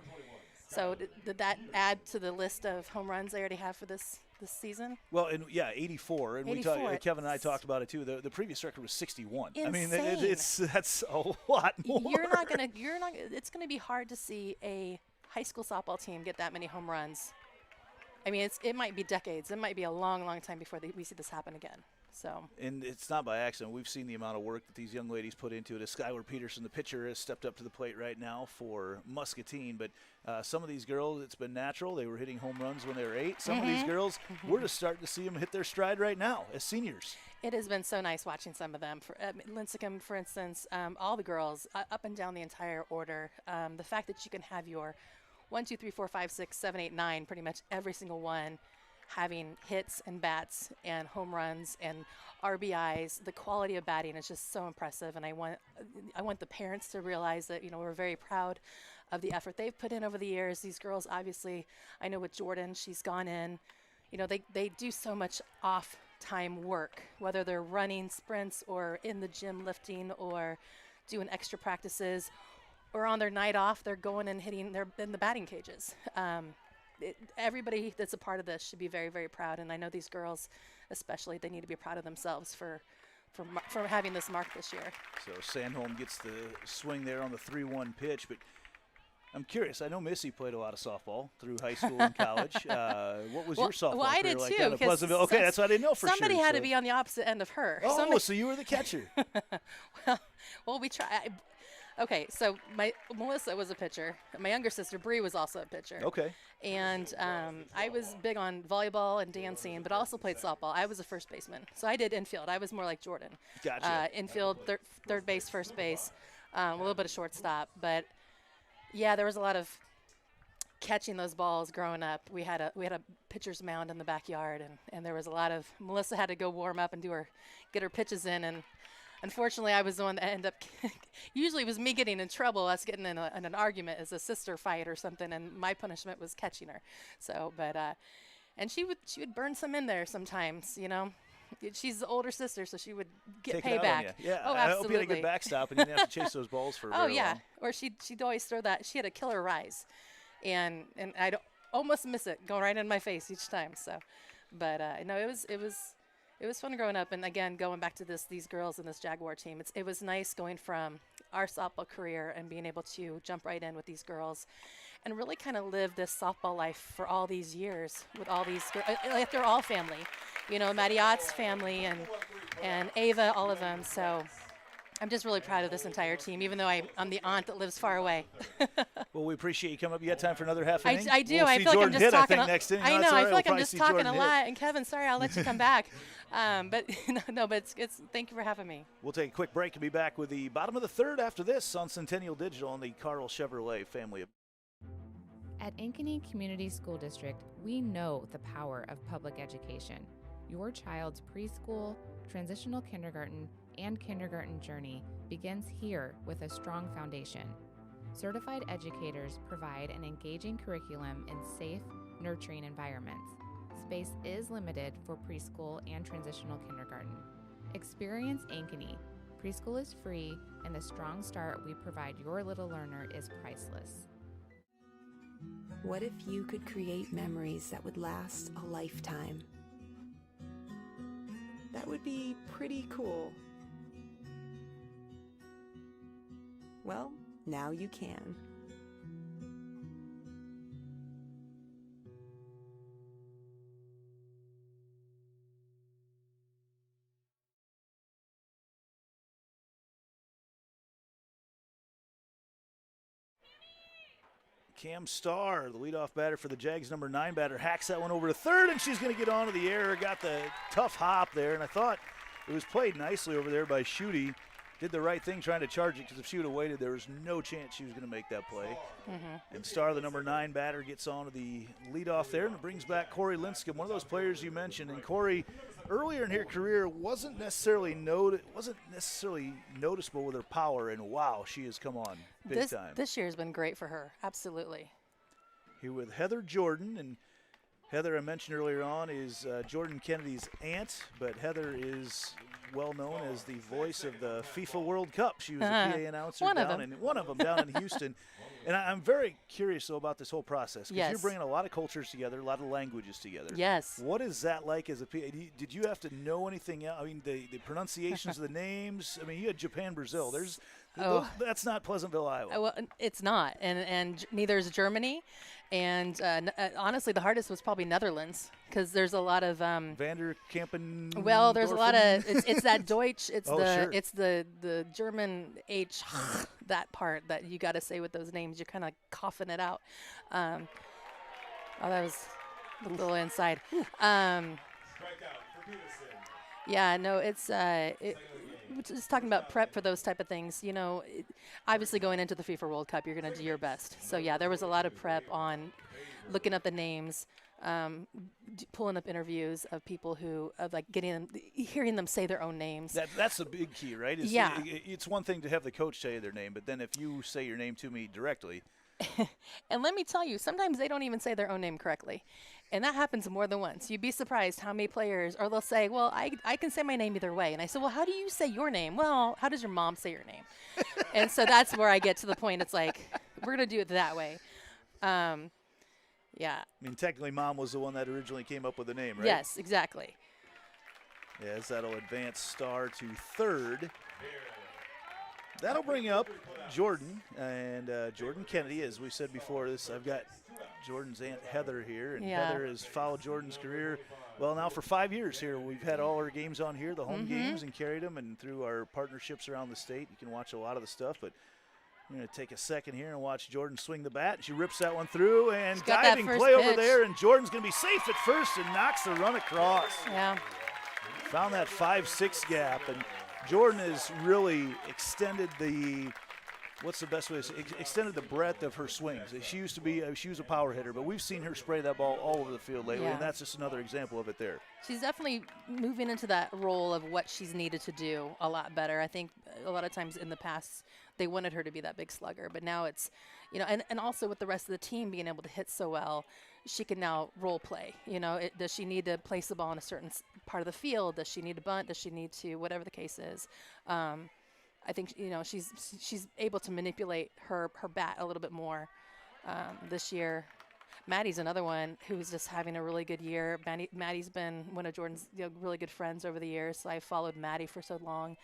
So did that add to the list of home runs they already have for this season? Well, and yeah, 84. And 84. Kevin and I talked about it too. The previous record was 61. Insane. I mean, that's a lot more. It's gonna be hard to see a high school softball team get that many home runs. I mean, it might be decades. It might be a long, long time before we see this happen again. So. And it's not by accident. We've seen the amount of work that these young ladies put into it. As Skylar Peterson, the pitcher, has stepped up to the plate right now for Muscatine. But some of these girls, it's been natural. They were hitting home runs when they were 8. Some of these girls, we're just starting to see them hit their stride right now as seniors. It has been so nice watching some of them. For Lincecum, for instance, all the girls up and down the entire order. The fact that you can have your 1, 2, 3, 4, 5, 6, 7, 8, 9, pretty much every single one, having hits and bats and home runs and RBIs, the quality of batting is just so impressive. And I want the parents to realize that, we're very proud of the effort they've put in over the years. These girls, obviously, I know with Jordan, she's gone in, they do so much off time work, whether they're running sprints or in the gym lifting or doing extra practices, or on their night off, they're going and hitting, they're in the batting cages. Everybody that's a part of this should be very, very proud. And I know these girls, especially, they need to be proud of themselves for having this mark this year. So Sandholm gets the swing there on the 3-1 pitch. But I'm curious. I know Missy played a lot of softball through high school and college. What was your softball I career did like too, down in Pleasantville? Okay, that's what I didn't know for somebody sure. Somebody had to be on the opposite end of her. Oh, so you were the catcher. well, we tried. Okay, so Melissa was a pitcher. My younger sister, Bree, was also a pitcher. Okay. And I was big on volleyball and dancing, but also played softball. I was a first baseman. So I did infield. I was more like Jordan. Gotcha. Infield, third base, first base, a little bit of shortstop. But, yeah, there was a lot of catching those balls growing up. We had a pitcher's mound in the backyard, and there was a lot of – Melissa had to go warm up and get her pitches in, and unfortunately, I was the one that ended up usually it was me getting in trouble, us getting in an argument as a sister fight or something, and my punishment was catching her. So, but and she would burn some in there sometimes, She's the older sister, so she would get payback. Yeah, oh, absolutely. I hope you had a good backstop and you didn't have to chase those balls for very long. Or she'd always throw that. She had a killer rise, and I'd almost miss it going right in my face each time. So, but no, it was fun growing up, and again, going back to these girls and this Jaguar team, it was nice going from our softball career and being able to jump right in with these girls and really kind of live this softball life for all these years with all these like they're all family, Maddie Ott's family and Ava, all of them. So I'm just really proud of this entire team, even though I'm the aunt that lives far away. Well, we appreciate you coming up. You got time for another half inning? I do. We'll I see feel like Jordan I'm just hit, talking. I think, next inning. I know. I feel like I'm just talking Jordan a lot. And Kevin, sorry, I'll let you come back. But it's thank you for having me. We'll take a quick break and be back with the bottom of the third after this on Centennial Digital on the Carl Chevrolet family. At Ankeny Community School District, we know the power of public education. Your child's preschool, transitional kindergarten, and kindergarten journey begins here with a strong foundation. Certified educators provide an engaging curriculum in safe, nurturing environments. Space is limited for preschool and transitional kindergarten. Experience Ankeny. Preschool is free, and the strong start we provide your little learner is priceless. What if you could create memories that would last a lifetime? That would be pretty cool. Well, now you can. Cam Starr, the leadoff batter for the Jags, number 9 batter, hacks that one over to third, and she's going to get onto the air. Got the tough hop there, and I thought it was played nicely over there by Schutte. Did the right thing trying to charge it, because if she would have waited, there was no chance she was going to make that play. And Starr, the number 9 batter, gets onto the leadoff there, and it brings back Corey Lincecum, one of those players you mentioned. And Corey, earlier in her career, wasn't necessarily noticeable with her power, and wow, she has come on big time. This year has been great for her, absolutely. Here with Heather Jordan, and Heather, I mentioned earlier on, is Jordan Kennedy's aunt, but Heather is well known as the voice of the FIFA World Cup. She was a PA announcer one of them down in Houston. And I'm very curious, though, about this whole process, because you're bringing a lot of cultures together, a lot of languages together. Yes. What is that like as a PA? Did you have to know anything else? I mean, the pronunciations of the names. I mean, you had Japan, Brazil. That's not Pleasantville, Iowa. Well, it's not, and neither is Germany. And honestly, the hardest was probably Netherlands, because there's a lot of Vander Kampen. Well, there's a lot of it's that Deutsch. It's it's the German H, that part that you got to say with those names. You're kind of coughing it out. That was a little inside. Yeah, no, it's just talking about prep for those type of things. You know, obviously going into the FIFA World Cup, you're going to do your best. So yeah, there was a lot of prep on looking up the names, pulling up interviews of people hearing them say their own names. That's a big key, right? It's one thing to have the coach say their name, but then if you say your name to me directly. And let me tell you, sometimes they don't even say their own name correctly. And that happens more than once. You'd be surprised how many players, or they'll say, well, I can say my name either way. And I said, well, how do you say your name? Well, how does your mom say your name? And so that's where I get to the point. It's like, we're going to do it that way. Yeah. I mean, technically, mom was the one that originally came up with the name, right? Yes, exactly. Yes, that'll advance Star to third. That'll bring up Jordan, and Jordan Kennedy, as we said before this. I've got Jordan's aunt Heather here, and Heather has followed Jordan's career, well, now for 5 years here. We've had all our games on here, the home games, and carried them, and through our partnerships around the state, you can watch a lot of the stuff, but I'm going to take a second here and watch Jordan swing the bat. She rips that one through, and diving play over there, and Jordan's going to be safe at first and knocks the run across. Yeah. Found that 5-6 gap, and Jordan has really extended the, what's the best way to say, extended the breadth of her swings. She used to be, she was a power hitter, but we've seen her spray that ball all over the field lately, and that's just another example of it there. She's definitely moving into that role of what she's needed to do a lot better. I think a lot of times in the past, they wanted her to be that big slugger, but now it's, you know, and also with the rest of the team being able to hit so well, she can now role play. You know, does she need to place the ball in a certain part of the field? Does she need to bunt? Does she need to, whatever the case is? I think, you know, she's able to manipulate her bat a little bit more this year. Maddie's another one who's just having a really good year. Maddie's been one of Jordan's really good friends over the years, so I followed Maddie for so long.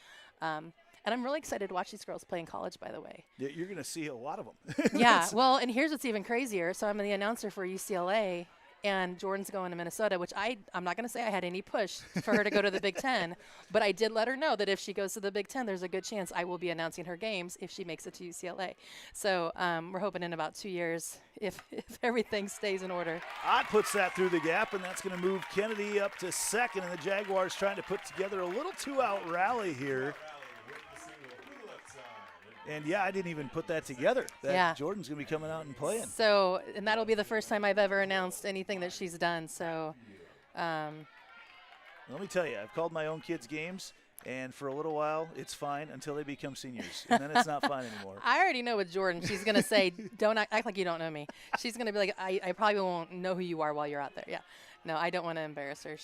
And I'm really excited to watch these girls play in college, by the way. Yeah, you're going to see a lot of them. Yeah, well, and here's what's even crazier. So I'm the announcer for UCLA, and Jordan's going to Minnesota, which I'm not going to say I had any push for her to go to the Big Ten, but I did let her know that if she goes to the Big Ten, there's a good chance I will be announcing her games if she makes it to UCLA. So we're hoping in about 2 years, if everything stays in order. Ott puts that through the gap, and that's going to move Kennedy up to second, and the Jaguars trying to put together a little two-out rally here. And, yeah, I didn't even put that together. Jordan's going to be coming out and playing. So, and that'll be the first time I've ever announced anything that she's done. So, let me tell you, I've called my own kids' games, and for a little while, it's fine until they become seniors. And then it's not fine anymore. I already know with Jordan, she's going to say, don't act like you don't know me. She's going to be like, I probably won't know who you are while you're out there. Yeah. No, I don't want to embarrass her.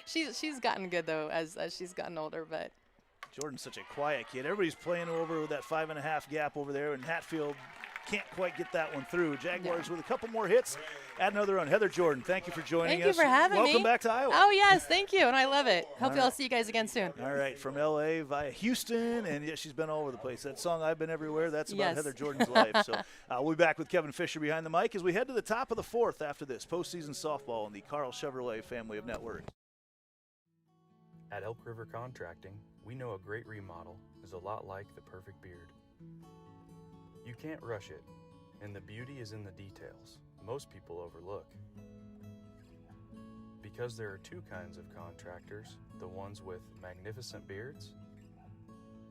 She's gotten good, though, as she's gotten older, but. Jordan's such a quiet kid. Everybody's playing over that 5.5 gap over there, and Hatfield can't quite get that one through. Jaguars with a couple more hits. Add another run. Heather Jordan, thank you for joining us. Thank you for having me. Welcome back to Iowa. Oh, yes, thank you, and I love it. Hopefully I'll see you guys again soon. All right, from L.A. via Houston, and yeah, she's been all over the place. That song, I've Been Everywhere, that's about Heather Jordan's life. So we'll be back with Kevin Fisher behind the mic as we head to the top of the fourth after this postseason softball in the Carl Chevrolet family of networks. At Elk River Contracting, we know a great remodel is a lot like the perfect beard. You can't rush it, and the beauty is in the details most people overlook. Because there are two kinds of contractors, the ones with magnificent beards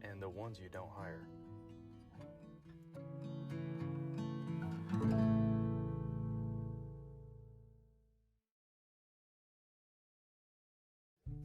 and the ones you don't hire.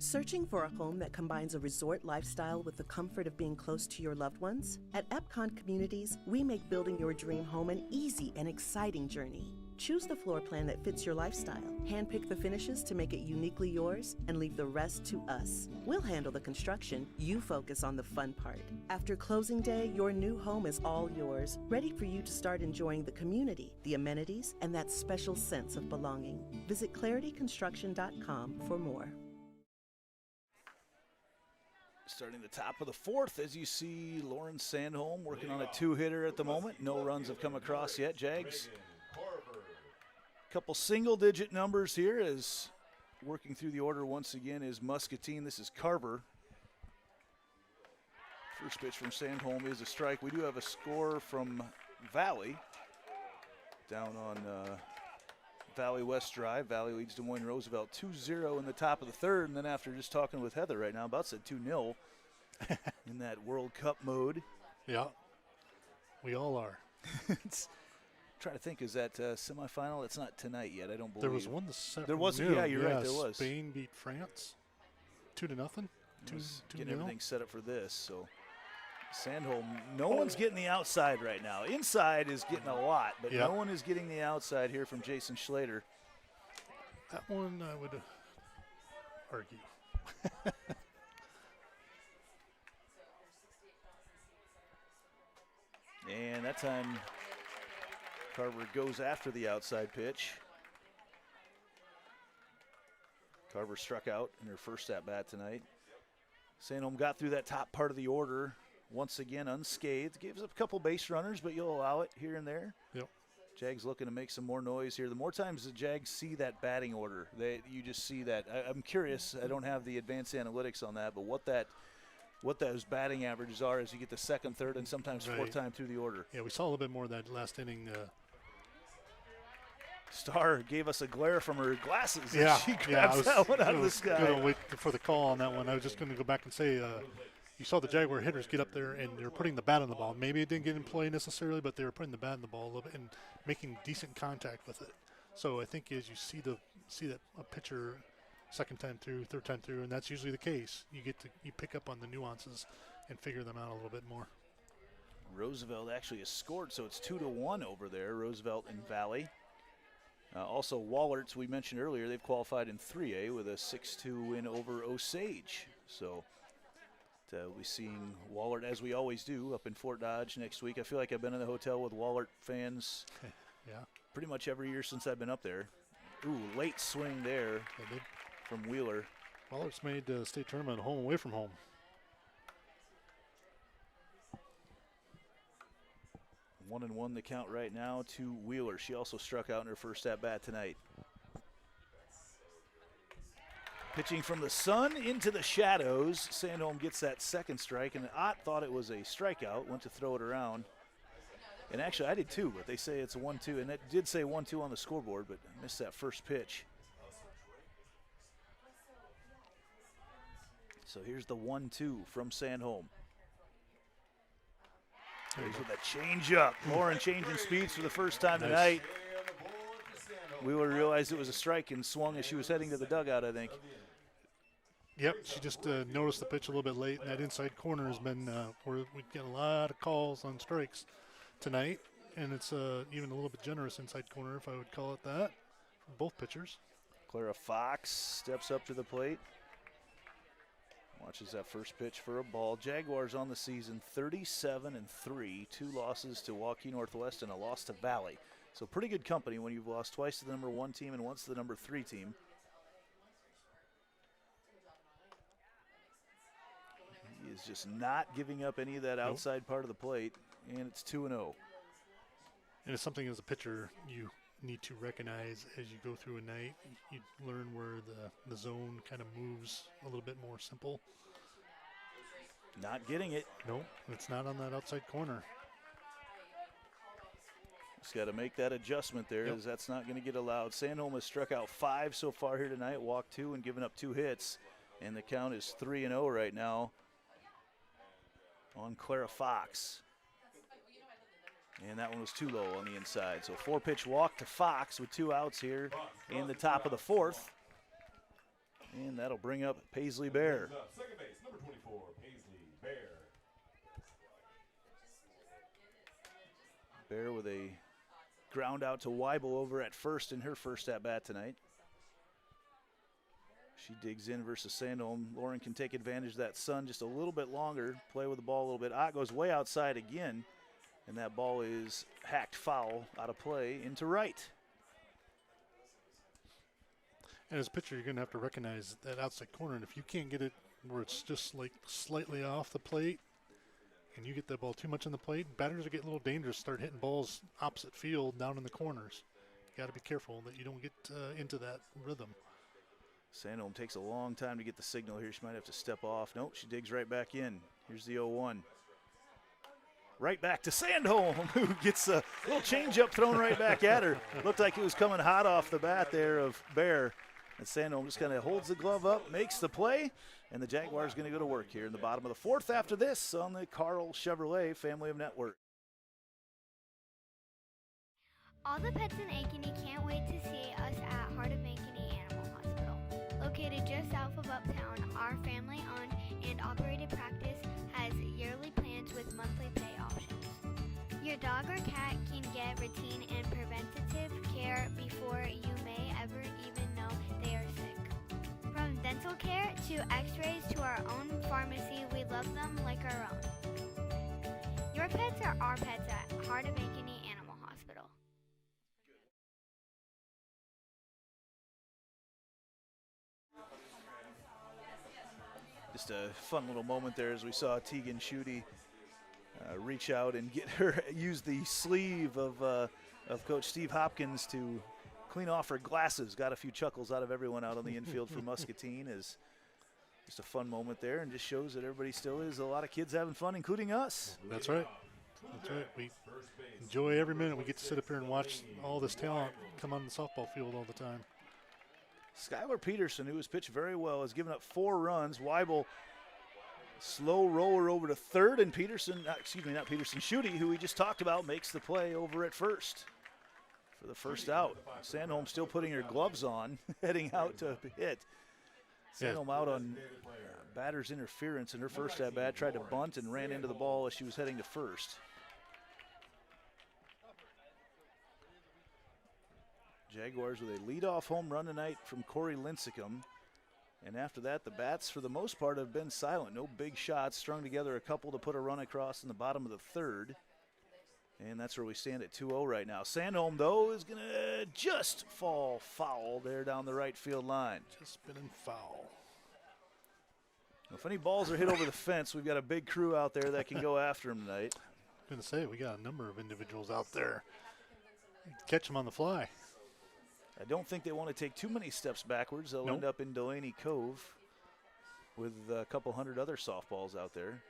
Searching for a home that combines a resort lifestyle with the comfort of being close to your loved ones? At Epcon Communities, we make building your dream home an easy and exciting journey. Choose the floor plan that fits your lifestyle. Handpick the finishes to make it uniquely yours and leave the rest to us. We'll handle the construction. You focus on the fun part. After closing day, your new home is all yours, ready for you to start enjoying the community, the amenities, and that special sense of belonging. Visit clarityconstruction.com for more. Starting the top of the fourth, as you see Lauren Sandholm working on a two-hitter at the moment. No runs have come across yet. Jags, couple single-digit numbers here as working through the order once again is Muscatine. This is Carver. First pitch from Sandholm is a strike. We do have a score from Valley down on Valley West Drive. Valley leads Des Moines Roosevelt 2-0 in the top of the third, and then after just talking with Heather right now, about said 2-0 in that World Cup mode. Yeah, we all are. Trying to think, is that semifinal? It's not tonight yet, I don't believe. There was one this afternoon. There was, yeah, you're right, there was. Spain beat France 2-0. Getting everything set up for this, so Sandholm, no one's getting the outside right now. Inside is getting a lot, but no one is getting the outside here from Jason Schlater. That one I would argue. And that time Carver goes after the outside pitch. Carver struck out in her first at-bat tonight. Sandholm got through that top part of the order once again unscathed. Gives up a couple base runners, but you'll allow it here and there. Yep. Jags looking to make some more noise here. The more times the Jags see that batting order, you just see that. I'm curious. I don't have the advanced analytics on that, but what those batting averages are as you get the second, third, and sometimes fourth time through the order. Yeah, we saw a little bit more of that last inning. Star gave us a glare from her glasses. Yeah, she grabs that one out of the sky. Going to wait for the call on that one. I was just going to go back and say, you saw the Jaguar hitters get up there and they're putting the bat on the ball. Maybe it didn't get in play necessarily, but they were putting the bat on the ball a little bit and making decent contact with it. So I think as you see that a pitcher second time through, third time through, and that's usually the case, you pick up on the nuances and figure them out a little bit more. Roosevelt actually has scored, so it's 2-1 over there. Roosevelt and Valley. Also, Wallerts, we mentioned earlier, they've qualified in 3A with a 6-2 win over Osage. So we'll be seeing Wallert, as we always do, up in Fort Dodge next week. I feel like I've been in the hotel with Wallert fans pretty much every year since I've been up there. Ooh, late swing there from Wheeler. Wallert's made the state tournament home away from home. 1-1 the count right now to Wheeler. She also struck out in her first at-bat tonight. Pitching from the sun into the shadows. Sandholm gets that second strike, and Ott thought it was a strikeout, went to throw it around. And actually, I did too, but they say it's a 1-2, and it did say 1-2 on the scoreboard, but missed that first pitch. So here's the 1-2 from Sandholm. Here's with a change-up. Lauren changing speeds for the first time tonight. Wheeler realized it was a strike and swung as she was heading to the dugout, I think. Yep, she just noticed the pitch a little bit late, and that inside corner has been where we get a lot of calls on strikes tonight, and it's even a little bit generous inside corner, if I would call it that, for both pitchers. Clara Fox steps up to the plate. Watches that first pitch for a ball. Jaguars on the season 37-3, 2 losses to Waukee Northwest and a loss to Valley. So pretty good company when you've lost twice to the number 1 team and once to the number 3 team. He is just not giving up any of that outside part of the plate, and it's 2-0. And it's something as a pitcher you need to recognize as you go through a night. You learn where the zone kind of moves a little bit more simple. Not getting it. No, it's not on that outside corner. Just got to make that adjustment there, as that's not going to get allowed. Sandholm has struck out 5 so far here tonight, walked 2 and given up 2 hits. And the count is 3-0 right now on Clara Fox. And that one was too low on the inside. So 4-pitch walk to Fox with 2 outs here in the top of the 4th. And that'll bring up Paisley Bear. Second base, number 24, Paisley Bear. Bear with a ground out to Weibel over at first in her first at-bat tonight. She digs in versus Sandholm. Lauren can take advantage of that sun just a little bit longer, play with the ball a little bit. Ott goes way outside again, and that ball is hacked foul out of play into right. And as a pitcher, you're going to have to recognize that outside corner, and if you can't get it where it's just like slightly off the plate, and you get that ball too much on the plate, batters are getting a little dangerous, start hitting balls opposite field down in the corners. You got to be careful that you don't get into that rhythm. Sandholm takes a long time to get the signal here. She might have to step off. Nope, she digs right back in. Here's the 0-1. Right back to Sandholm, who gets a little changeup thrown right back at her. Looked like it was coming hot off the bat there of Bear. And Sandholm just kind of holds the glove up, makes the play, and the Jaguars going to go to work here in the bottom of the fourth after this on the Carl Chevrolet Family of Network. All the pets in Ankeny can't wait to see us at Heart of Ankeny Animal Hospital. Located just south of Uptown, our family-owned and operated practice has yearly plans with monthly pay options. Your dog or cat can get routine and preventative care before you may ever even know they are sick. From dental care to x-rays to our own pharmacy, we love them like our own. Your pets are our pets at Heart of Ankeny Animal Hospital. Just a fun little moment there as we saw Tegan Schutte reach out and get her, use the sleeve of Coach Steve Hopkins to clean off her glasses. Got a few chuckles out of everyone out on the infield for Muscatine. Is just a fun moment there, and just shows that everybody still is a lot of kids having fun, including us. That's right. That's right. We enjoy every minute we get to sit up here and watch all this talent come on the softball field all the time. Skylar Peterson, who has pitched very well, has given up 4 runs. Weibel, slow roller over to third, and Peterson, not Peterson, Schutte, who we just talked about, makes the play over at first for the first out. Sandholm still putting her gloves on, heading out to hit. Sandholm out on batter's interference in her first at-bat, tried to bunt and ran into the ball as she was heading to first. Jaguars with a leadoff home run tonight from Corey Lincecum. And after that, the bats, for the most part, have been silent. No big shots, strung together a couple to put a run across in the bottom of the third. And that's where we stand at 2-0 right now. Sandholm, though, is going to just fall foul there down the right field line. Just spinning foul. If any balls are hit over the fence, we've got a big crew out there that can go after them tonight. I'm going to say, we got a number of individuals out there. Catch them on the fly. I don't think they want to take too many steps backwards. They'll end up in Delaney Cove with a couple hundred other softballs out there.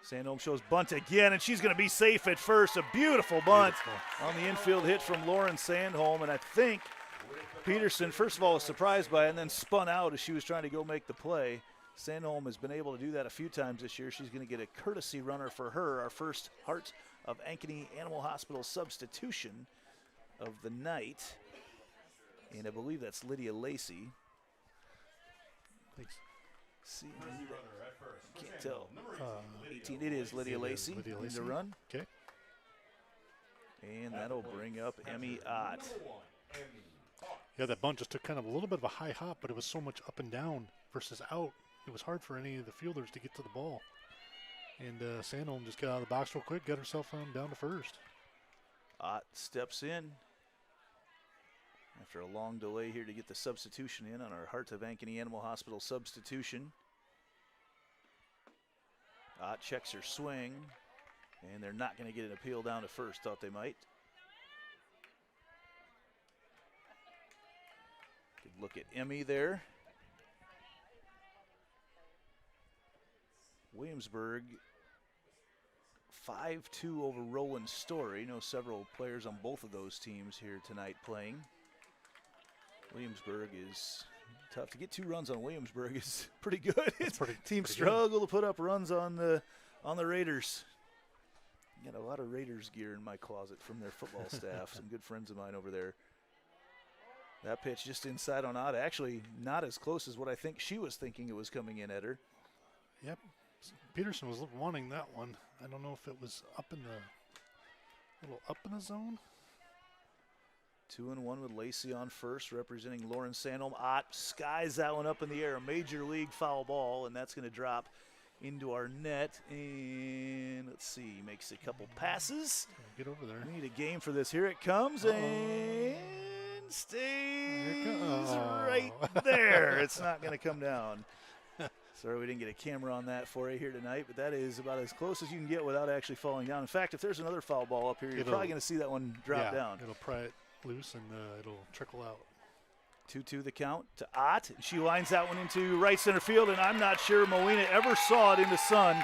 Sandholm shows bunt again, and she's going to be safe at first. A beautiful bunt on the infield hit from Lauren Sandholm. And I think Peterson, first of all, was surprised by it and then spun out as she was trying to go make the play. Sandholm has been able to do that a few times this year. She's going to get a courtesy runner for her, our first Heart of Ankeny Animal Hospital substitution of the night. And I believe that's Lydia Lacey. Thanks. See, can't tell. 18, it is Lydia Lacey in the run. Okay. And that'll bring up Emmy Ott. Yeah, that bunt just took kind of a little bit of a high hop, but it was so much up and down versus out. It was hard for any of the fielders to get to the ball. And Sandholm just got out of the box real quick, got herself down to first. Ott steps in after a long delay here to get the substitution in on our Heart of Ankeny Animal Hospital substitution. Ott checks her swing, and they're not going to get an appeal down to first. Thought they might. Good look at Emmy there. Williamsburg 5-2 over Roland Story. Know several players on both of those teams here tonight playing. Williamsburg is tough. To get 2 runs on Williamsburg is pretty good. Teams struggle to put up runs on the Raiders. Got a lot of Raiders gear in my closet from their football staff. Some good friends of mine over there. That pitch just inside on Ott. Actually, not as close as what I think she was thinking it was coming in at her. Yep. Peterson was wanting that one. I don't know if it was up in the little up in the zone. 2-1 with Lacey on first, representing Lauren Sandholm. Ott skies that one up in the air, a major league foul ball, and that's going to drop into our net. And let's see, makes a couple passes. Get over there. We need a game for this. Here it comes, and stays right there. It's not going to come down. Sorry we didn't get a camera on that for you here tonight, but that is about as close as you can get without actually falling down. In fact, if there's another foul ball up here, you're probably going to see that one drop down. It'll pry it loose and it'll trickle out. 2-2 the count to Ott. She lines that one into right center field, and I'm not sure Molina ever saw it in the sun.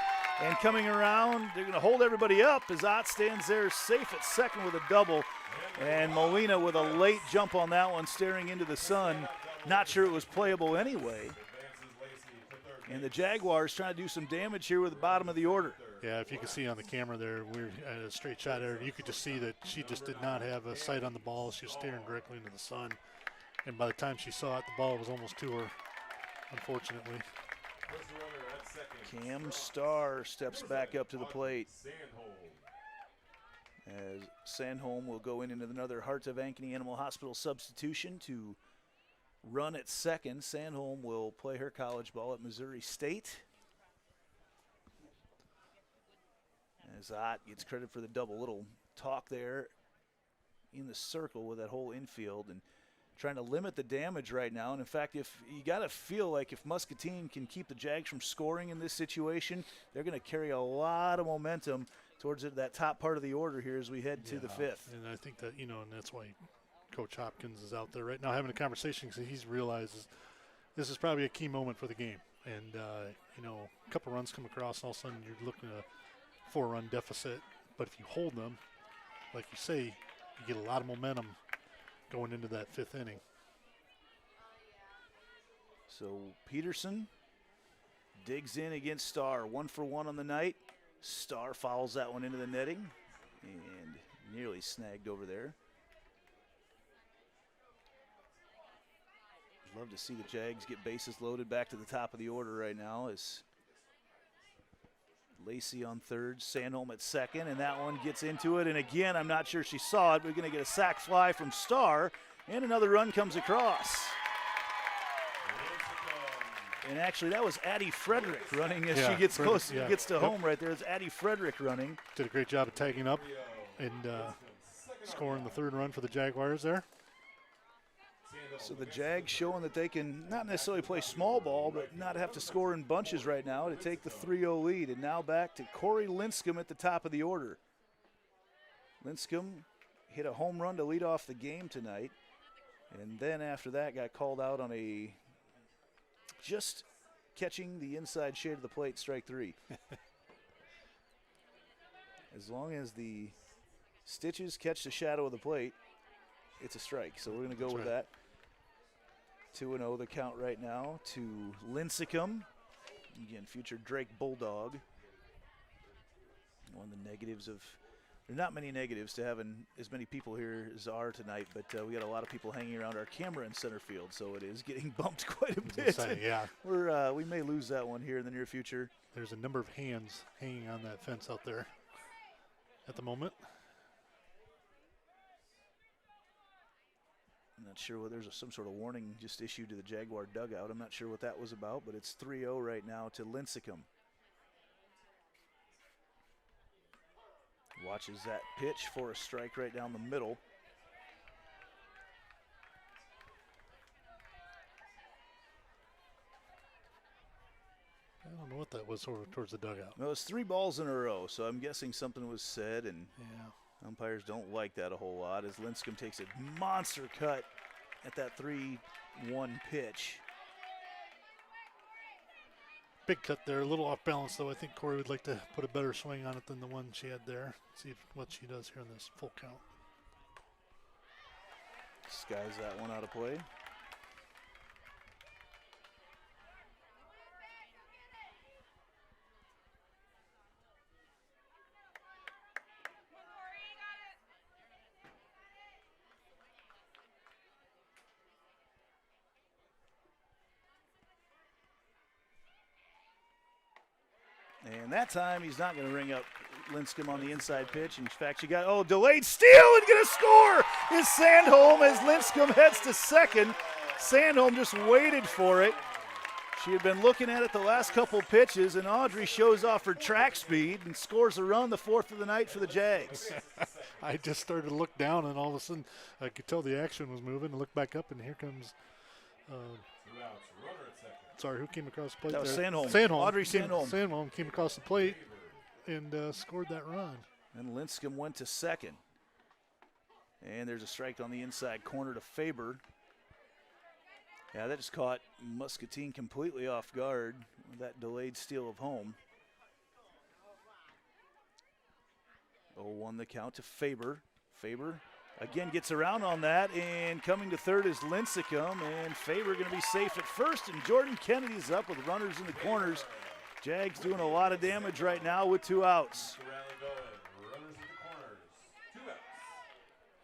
And coming around, they're going to hold everybody up as Ott stands there safe at second with a double. And Molina with a late jump on that one, staring into the sun. Not sure it was playable anyway. And the Jaguars trying to do some damage here with the bottom of the order. Yeah, if you can see on the camera there, we're at a straight shot there. You could just see that she just did not have a sight on the ball. She was staring directly into the sun. And by the time she saw it, the ball was almost to her, unfortunately. Cam Starr steps back up to the plate. As Sandholm will go into another Heart of Ankeny Animal Hospital substitution to run at second. Sandholm will play her college ball at Missouri State. As Ott gets credit for the double. Little talk there in the circle with that whole infield and trying to limit the damage right now. And in fact, if you got to feel like if Muscatine can keep the Jags from scoring in this situation, they're going to carry a lot of momentum towards that top part of the order here as we head to the fifth. And I think that, and that's why Coach Hopkins is out there right now having a conversation because he realizes this is probably a key moment for the game. And, a couple runs come across, all of a sudden you're looking at a 4-run deficit. But if you hold them, like you say, you get a lot of momentum going into that fifth inning. So Peterson digs in against Starr. 1-for-1 on the night. Starr fouls that one into the netting and nearly snagged over there. Love to see the Jags get bases loaded back to the top of the order right now as Lacey on third, Sandholm at second, and that one gets into it. And again, I'm not sure she saw it, but we're going to get a sac fly from Starr, and another run comes across. And actually, that was Addie Frederick running as she gets close, gets to home right there. It's Addie Frederick running. Did a great job of tagging up and scoring the third run for the Jaguars there. So the Jags showing that they can not necessarily play small ball, but not have to score in bunches right now to take the 3-0 lead. And now back to Corey Linscomb at the top of the order. Linscomb hit a home run to lead off the game tonight. And then after that got called out on a just catching the inside shade of the plate, strike three. As long as the stitches catch the shadow of the plate, it's a strike. So we're going to go with that. 2-0 the count right now to Linscomb. Again, future Drake Bulldog. One of the negatives of, there are not many negatives to having as many people here as are tonight, but we got a lot of people hanging around our camera in center field, so it is getting bumped quite a bit. We may lose that one here in the near future. There's a number of hands hanging on that fence out there at the moment. I'm not sure whether there's some sort of warning just issued to the Jaguar dugout. I'm not sure what that was about, but it's 3-0 right now to Linscomb. Watches that pitch for a strike right down the middle. I don't know what that was over towards the dugout. No, it's 3 balls in a row, so I'm guessing something was said, and umpires don't like that a whole lot as Linscomb takes a monster cut at that 3-1 pitch. Big cut there, a little off balance though. I think Corey would like to put a better swing on it than the one she had there. See what she does here in this full count. Skies that one out of play. And that time he's not going to ring up Linscomb on the inside pitch. In fact, she got, delayed steal and going to score is Sandholm as Linscomb heads to second. Sandholm just waited for it. She had been looking at it the last couple pitches, and Audrey shows off her track speed and scores a run, the fourth of the night for the Jags. I just started to look down, and all of a sudden I could tell the action was moving. I looked back up, and here comes sorry, who came across the plate? That was there? Sandholm. Audrey Sandholm. Sandholm came across the plate and scored that run. And Linscomb went to second. And there's a strike on the inside corner to Faber. Yeah, that just caught Muscatine completely off guard with that delayed steal of home. 0-1 the count to Faber. Faber again gets around on that, and coming to third is Linscomb, and Faber going to be safe at first, and Jordan Kennedy's up with runners in the corners. Jags doing a lot of damage right now with 2 outs.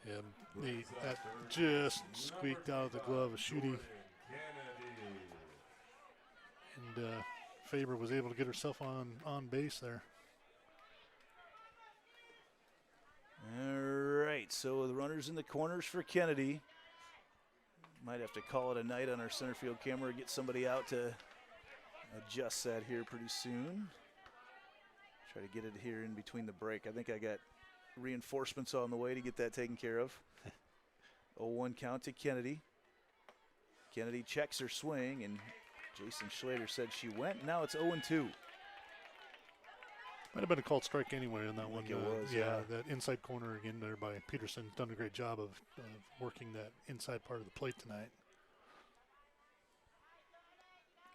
Yeah, that just squeaked out of the glove of Schutte. And Faber was able to get herself on base there. All right, so the runners in the corners for Kennedy. Might have to call it a night on our center field camera, get somebody out to adjust that here pretty soon. Try to get it here in between the break. I think I got reinforcements on the way to get that taken care of. 0-1 count to Kennedy. Kennedy checks her swing, and Jason Schlater said she went. Now it's 0-2. Might have been a called strike anyway on that one. It was, yeah, that inside corner again there by Peterson. Done a great job of working that inside part of the plate tonight.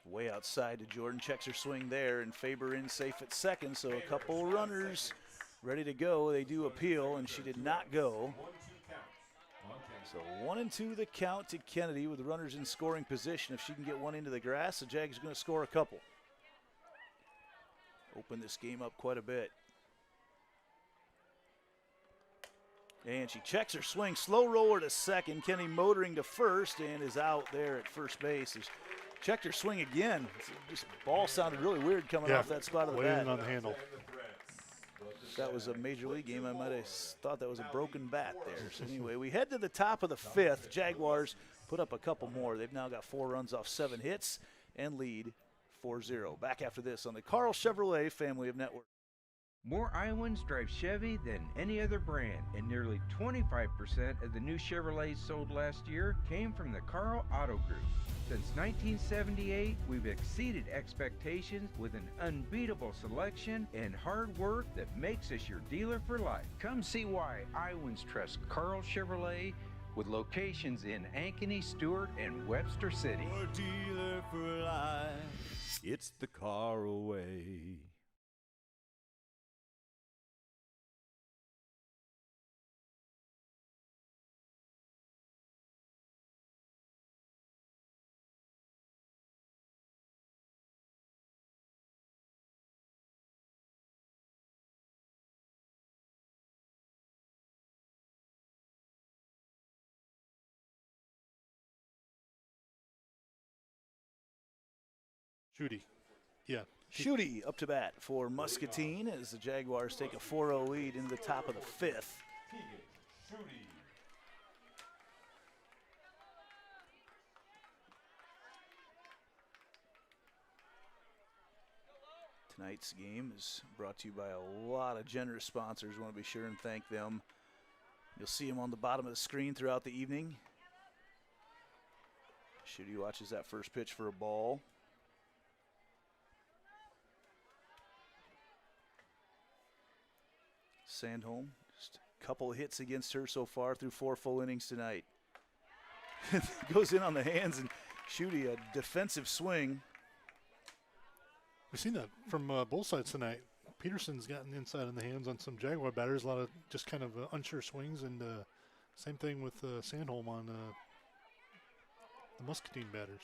Way outside to Jordan, checks her swing there, and Faber in safe at second, so a couple runners ready to go. They do appeal, and she did not go. So 1-2 the count to Kennedy with the runners in scoring position. If she can get one into the grass, the Jags are going to score a couple. Open this game up quite a bit. And she checks her swing, slow roller to second. Kennedy motoring to first and is out there at first base. She's checked her swing again. This ball sounded really weird coming off that spot of the bat. Way on the handle. If that was a major league game, I might have thought that was a broken bat there. So anyway, we head to the top of the fifth. Jaguars put up a couple more. They've now got 4 runs off 7 hits and lead 4-0. Back after this on the Carl Chevrolet family of networks. More Iowans drive Chevy than any other brand, and nearly 25% of the new Chevrolets sold last year came from the Carl Auto Group. Since 1978, we've exceeded expectations with an unbeatable selection and hard work that makes us your dealer for life. Come see why Iowans trust Carl Chevrolet with locations in Ankeny, Stewart, and Webster City. Your dealer for life. It's the Carlway. Schutte. Yeah. Schutte up to bat for Muscatine as the Jaguars take a 4-0 lead into the top of the fifth. Tonight's game is brought to you by a lot of generous sponsors. We want to be sure and thank them. You'll see them on the bottom of the screen throughout the evening. Schutte watches that first pitch for a ball. Sandholm, just a couple of hits against her so far through 4 full innings tonight. Goes in on the hands, and Schutte a defensive swing. We've seen that from both sides tonight. Peterson's gotten inside in the hands on some Jaguar batters, a lot of just kind of unsure swings, and same thing with Sandholm on the Muscatine batters.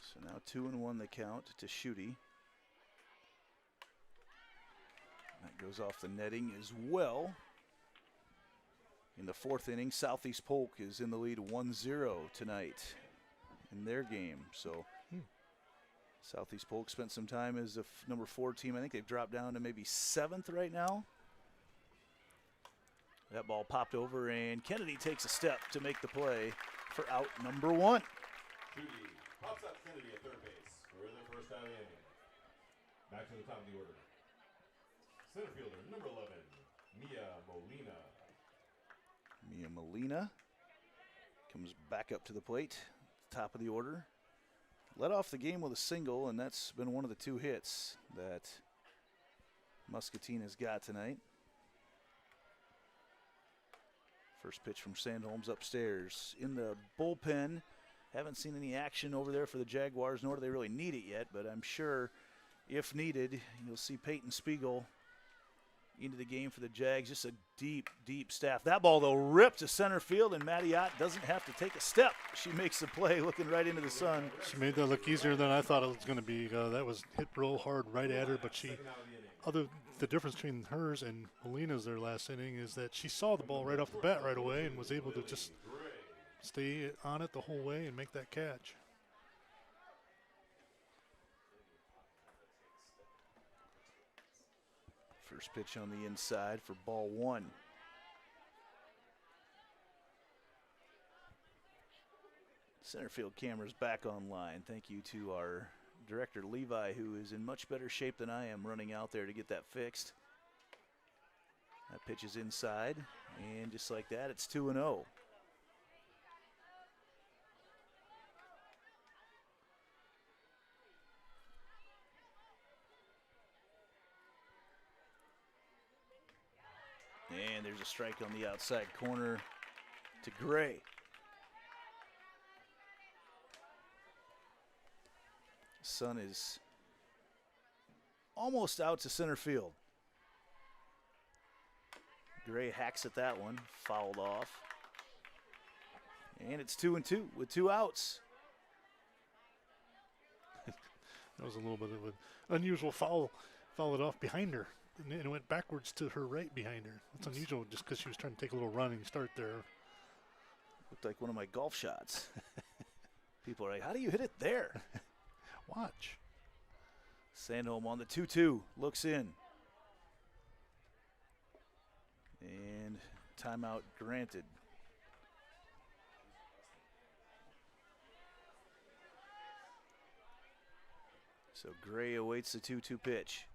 So now 2-1 the count to Schutte. That goes off the netting as well. In the 4th inning, Southeast Polk is in the lead 1-0 tonight. in their game. So Southeast Polk spent some time as a number 4 team. I think they've dropped down to maybe 7th right now. That ball popped over, and Kennedy takes a step to make the play for out number 1. Judy pops up Kennedy at third base for the first out of the inning. Back to the top of the order. Center fielder, number 11, Mia Molina. Mia Molina comes back up to the plate, top of the order. Led off the game with a single, and that's been one of the 2 hits that Muscatine has got tonight. First pitch from Sandholm's upstairs. In the bullpen, haven't seen any action over there for the Jaguars, nor do they really need it yet, but I'm sure if needed, you'll see Peyton Spiegel into the game for the Jags. Just a deep, deep staff. That ball, though, ripped to center field, and Maddie Ott doesn't have to take a step. She makes the play looking right into the sun. She made that look easier than I thought it was going to be. That was hit real hard right at her, but the difference between hers and Molina's their last inning is that she saw the ball right off the bat right away and was able to just stay on it the whole way and make that catch. First pitch on the inside for ball 1. Center field camera's back online. Thank you to our director Levi, who is in much better shape than I am, running out there to get that fixed. That pitch is inside, and just like that, it's 2-0. And there's a strike on the outside corner to Gray. Sun is almost out to center field. Gray hacks at that one, fouled off. And it's 2-2 with 2 outs. That was a little bit of an unusual foul. Fouled it off behind her, and it went backwards to her right behind her. That's unusual just because she was trying to take a little running start there. Looked like one of my golf shots. People are like, how do you hit it there? Watch. Sandholm on the 2-2, looks in. And timeout granted. So Gray awaits the 2-2 pitch.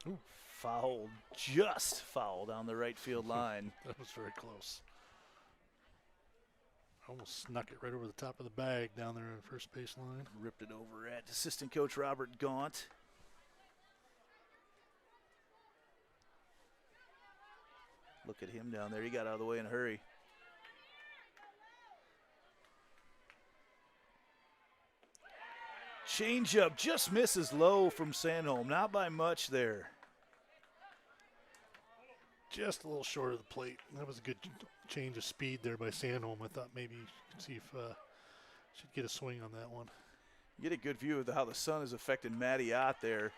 Ooh. Foul, just foul down the right field line. That was very close. Almost snuck it right over the top of the bag down there on the first base line. Ripped it over at assistant coach Robert Gaunt. Look at him down there. He got out of the way in a hurry. Changeup just misses low from Sandholm. Not by much there. Just a little short of the plate. That was a good change of speed there by Sandholm. I thought maybe you could see if she'd get a swing on that one. Get a good view of how the sun has affected Maddie Ott there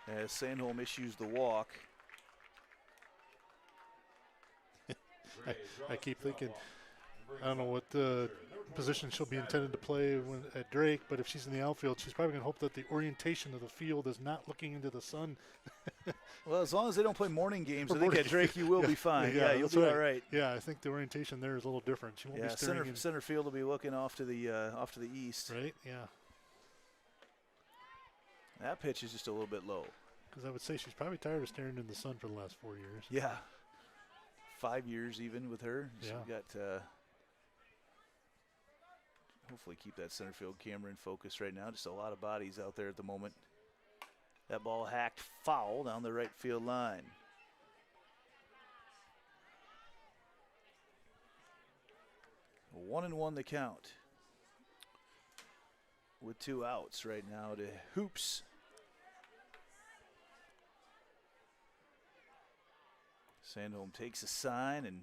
as Sandholm issues the walk. I keep thinking, I don't know what position she'll be intended to play at Drake, but if she's in the outfield, she's probably going to hope that the orientation of the field is not looking into the sun. Well, as long as they don't play morning games, I think at Drake you will be fine. Yeah, you'll be all right. Yeah, I think the orientation there is a little different. She won't be staring center field will be looking off to the east. Right, yeah. That pitch is just a little bit low. Because I would say she's probably tired of staring in the sun for the last 4 years. Yeah. 5 years even with her. Yeah. So we got hopefully keep that center field camera in focus right now. Just a lot of bodies out there at the moment. That ball hacked foul down the right field line. A 1-1 the count. With 2 outs right now to Hoops. Sandholm takes a sign and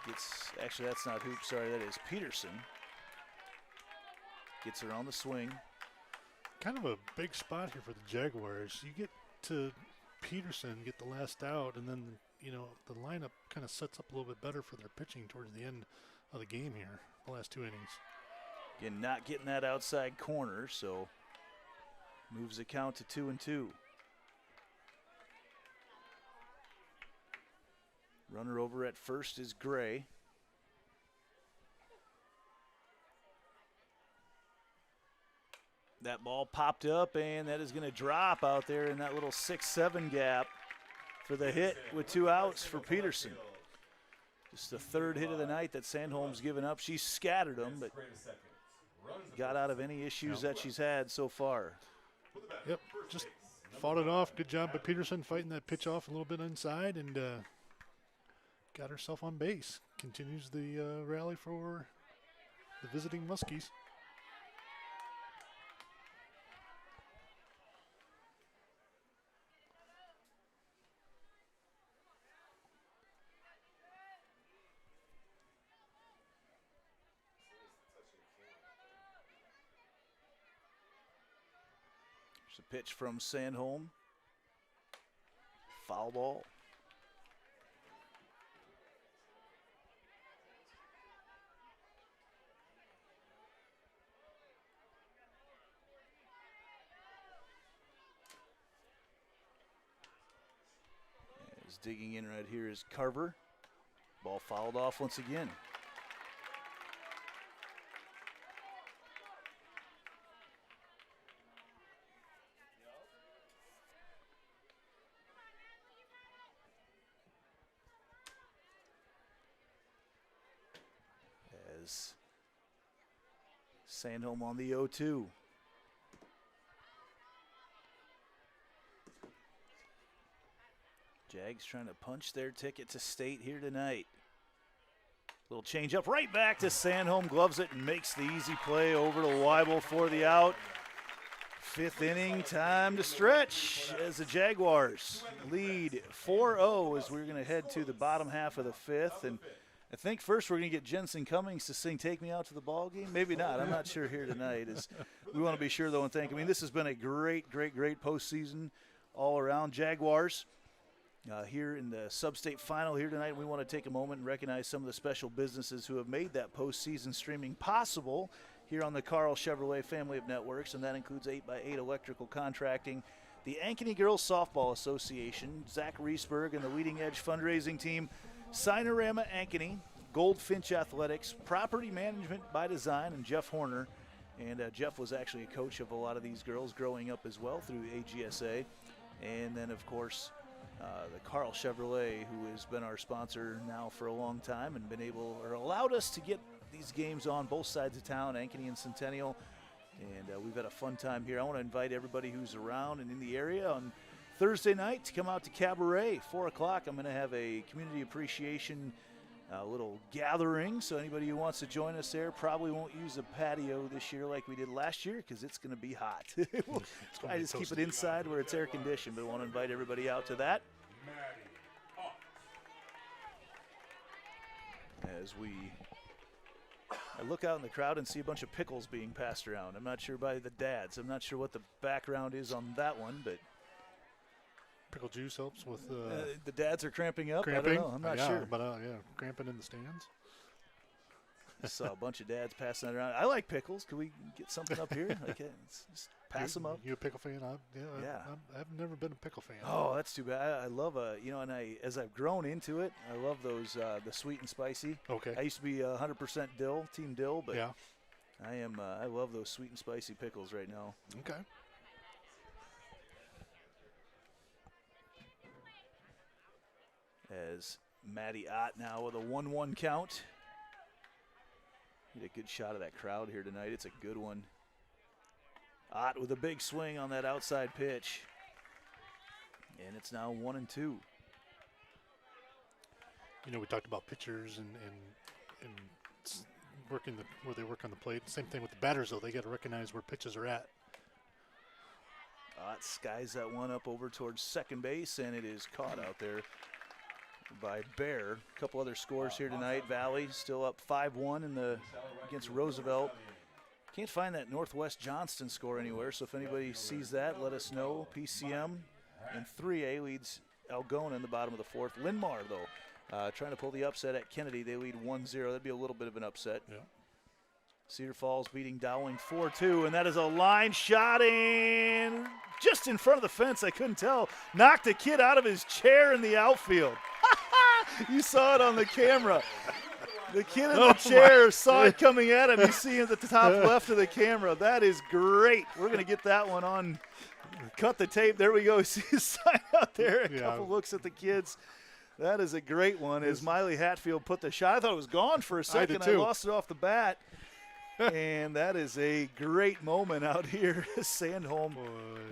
gets, actually that's not Hoops, sorry, that is Peterson. Gets her on the swing. Kind of a big spot here for the Jaguars. You get to Peterson, get the last out, and then, the lineup kind of sets up a little bit better for their pitching towards the end of the game here, the last 2 innings. Again, not getting that outside corner, so moves the count to 2-2. Runner over at first is Gray. That ball popped up, and that is going to drop out there in that little 6-7 gap for the hit with 2 outs for Peterson. Just the 3rd hit of the night that Sandholm's given up. She scattered them, but got out of any issues that she's had so far. Yep, just fought it off. Good job by Peterson fighting that pitch off a little bit inside and got herself on base. Continues the rally for the visiting Muskies. There's a pitch from Sandholm. Foul ball. As digging in right here is Carver. Ball fouled off once again. As Sandholm on the 0-2. Jags trying to punch their ticket to state here tonight. Little change up right back to Sandholm, gloves it and makes the easy play over to Weibel for the out. 5th inning, time to stretch as the Jaguars lead 4-0 as we're going to head to the bottom half of the 5th. And I think first we're going to get Jensen Cummings to sing "Take Me Out to the Ball Game." Maybe not. I'm not sure here tonight. We want to be sure, though, and thank. I mean, this has been a great postseason all around. Jaguars here in the sub-state final here tonight. We want to take a moment and recognize some of the special businesses who have made that postseason streaming possible here on the Carl Chevrolet family of networks, and that includes 8x8 Electrical Contracting, the Ankeny Girls Softball Association, Zach Reesberg and the Leading Edge fundraising team, Sinorama Ankeny, Goldfinch Athletics, Property Management by Design, and Jeff Horner. And Jeff was actually a coach of a lot of these girls growing up as well through AGSA. And then, of course, the Carl Chevrolet, who has been our sponsor now for a long time and been able or allowed us to get these games on both sides of town, Ankeny and Centennial. And we've had a fun time here. I want to invite everybody who's around and in the area on Thursday night to come out to Cabaret, 4 o'clock. I'm going to have a community appreciation little gathering, so anybody who wants to join us there probably won't use the patio this year like we did last year because it's going to be hot. I just keep it inside where it's air conditioned, but I want to invite everybody out to that. As I look out in the crowd and see a bunch of pickles being passed around. I'm not sure by the dads. I'm not sure what the background is on that one, but pickle juice helps with the dads are cramping up. Cramping? I don't know. I'm not sure. But cramping in the stands. I saw a bunch of dads passing that around. I like pickles. Could we get something up here? Okay, just pass them up. You a pickle fan? I've never been a pickle fan. Oh, that's too bad. I love and as I've grown into it, I love those the sweet and spicy. Okay. I used to be 100% dill, team dill, but yeah, I love those sweet and spicy pickles right now. Okay. As Maddie Ott now with a 1-1 count. Get a good shot of that crowd here tonight. It's a good one. Ott with a big swing on that outside pitch. And it's now 1-2. You know, we talked about pitchers and working where they work on the plate. Same thing with the batters, though. They got to recognize where pitches are at. Ott skies that one up over towards second base, and it is caught out there by Bear. A couple other scores here tonight. Valley still up 5-1 against Roosevelt. Can't find that Northwest Johnston score anywhere, so if anybody sees that, let us know. PCM in 3A leads Algona in the bottom of the 4th. Linmar, though, trying to pull the upset at Kennedy. They lead 1-0. That'd be a little bit of an upset. Yeah. Cedar Falls beating Dowling 4-2, and that is a line shot and just in front of the fence. I couldn't tell. Knocked a kid out of his chair in the outfield. You saw it on the camera. The kid in the chair saw it coming at him. You see him at the top left of the camera. That is great. We're going to get that one on. Cut the tape. There we go. See his sign out there. A couple looks at the kids. That is a great one. As Miley Hatfield put the shot, I thought it was gone for a second. I lost it off the bat. And that is a great moment out here. Sandholm.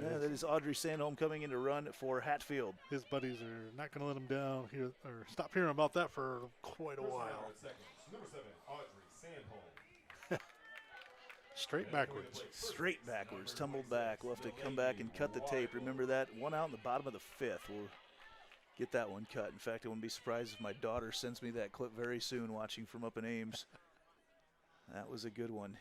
That is Audrey Sandholm coming in to run for Hatfield. His buddies are not going to let him down here or stop hearing about that for quite a while. Number 7, Audrey Sandholm. Straight backwards. Straight backwards. Tumbled back. We'll have to come back and cut the tape. Remember that? One out in the bottom of the 5th. We'll get that one cut. In fact, I wouldn't be surprised if my daughter sends me that clip very soon watching from up in Ames. That was a good one.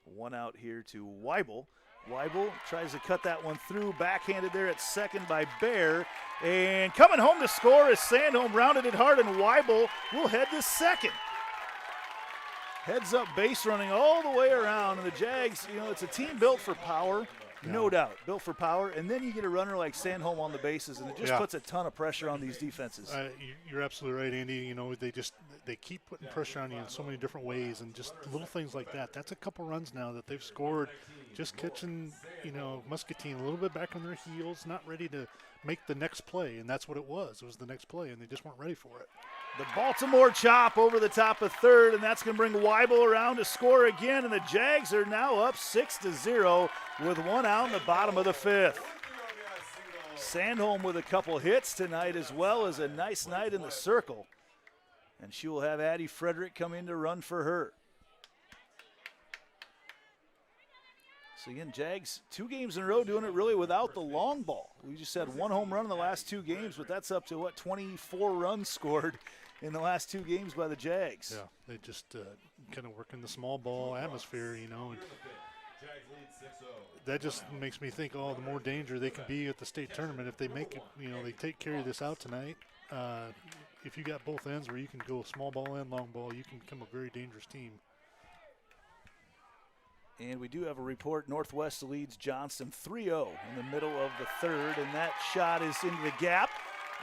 One out here to Weibel. Weibel tries to cut that one through. Backhanded there at second by Bear. And coming home to score is Sandholm. Rounded it hard, and Weibel will head to second. Heads up base running all the way around. And the Jags, you know, it's a team built for power. No doubt, built for power, and then you get a runner like Sandholm on the bases, and it just puts a ton of pressure on these defenses. You're absolutely right, Andy. You know, they keep putting pressure on you in so many different ways, and just little things like that. That's a couple runs now that they've scored, just catching, you know, Muscatine a little bit back on their heels, not ready to make the next play, and that's what it was. It was the next play, and they just weren't ready for it. The Baltimore chop over the top of third, and that's going to bring Weibel around to score again, and the Jags are now up 6-0 with one out in the bottom of the 5th. Sandholm with a couple hits tonight, as well as a nice night in the circle. And she will have Addie Frederick come in to run for her. So again, Jags 2 games in a row doing it really without the long ball. We just had 1 home run in the last 2 games, but that's up to, what, 24 runs scored in the last 2 games by the Jags. Yeah, they just kind of work in the small ball atmosphere, you know. And that just makes me think, the more danger they can be at the state tournament if they make it, you know, they carry this out tonight. If you got both ends where you can go small ball and long ball, you can become a very dangerous team. And we do have a report. Northwest leads Johnston 3-0 in the middle of the 3rd, and that shot is into the gap.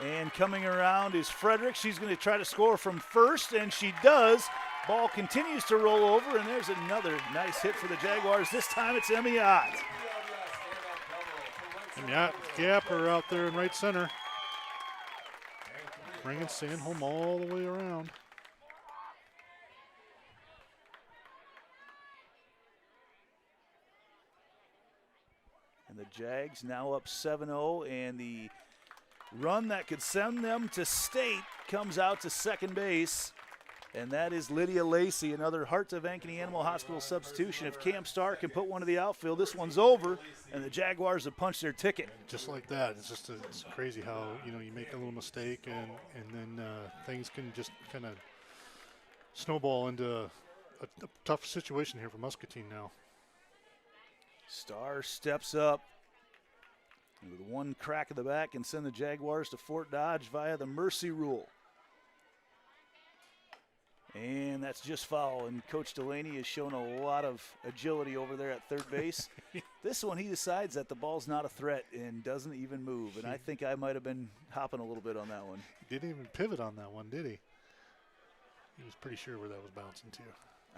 And coming around is Frederick. She's going to try to score from first, and she does. Ball continues to roll over, and there's another nice hit for the Jaguars. This time it's Emmy Ott. Emmy Ott, Gapper out there in right center. Bringing Sandholm all the way around. And the Jags now up 7-0, and the run that could send them to state comes out to second base. And that is Lydia Lacey, another Heart of Ankeny Animal Hospital substitution. If Cam Starr can put one to the outfield, this one's over, and the Jaguars have punched their ticket. Just like that. It's just it's crazy how, you know, you make a little mistake and then things can just kind of snowball into a tough situation here for Muscatine now. Starr steps up with one crack of the back and send the Jaguars to Fort Dodge via the mercy rule. And that's just foul, and Coach Delaney has shown a lot of agility over there at third base. This one, he decides that the ball's not a threat and doesn't even move, and I think I might have been hopping a little bit on that one. He didn't even pivot on that one, did he? He was pretty sure where that was bouncing to.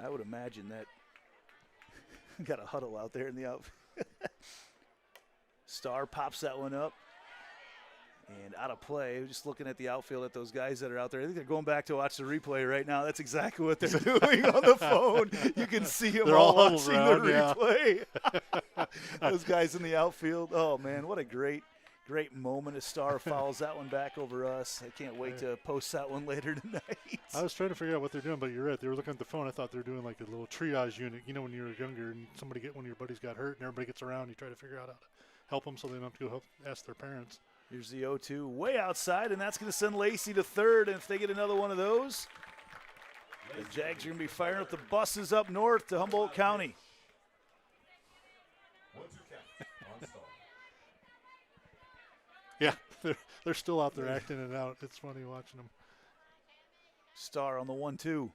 I would imagine that. Got a huddle out there in the outfield. Starr pops that one up. And out of play, just looking at the outfield at those guys that are out there. I think they're going back to watch the replay right now. That's exactly what they're doing on the phone. You can see them all watching the replay. Those guys in the outfield. Oh, man, what a great moment as Starr fouls that one back over us. I can't wait to post that one later tonight. I was trying to figure out what they're doing, but you're right. They were looking at the phone. I thought they were doing like a little triage unit. You know, when you were younger and one of your buddies got hurt and everybody gets around, you try to figure out how to help them so they don't have to go ask their parents. Here's the 0-2 way outside, and that's going to send Lacey to third. And if they get another one of those, the Jags are going to be firing up the buses up north to Humboldt County. Yeah, they're still out there acting it out. It's funny watching them. Starr on the 1-2.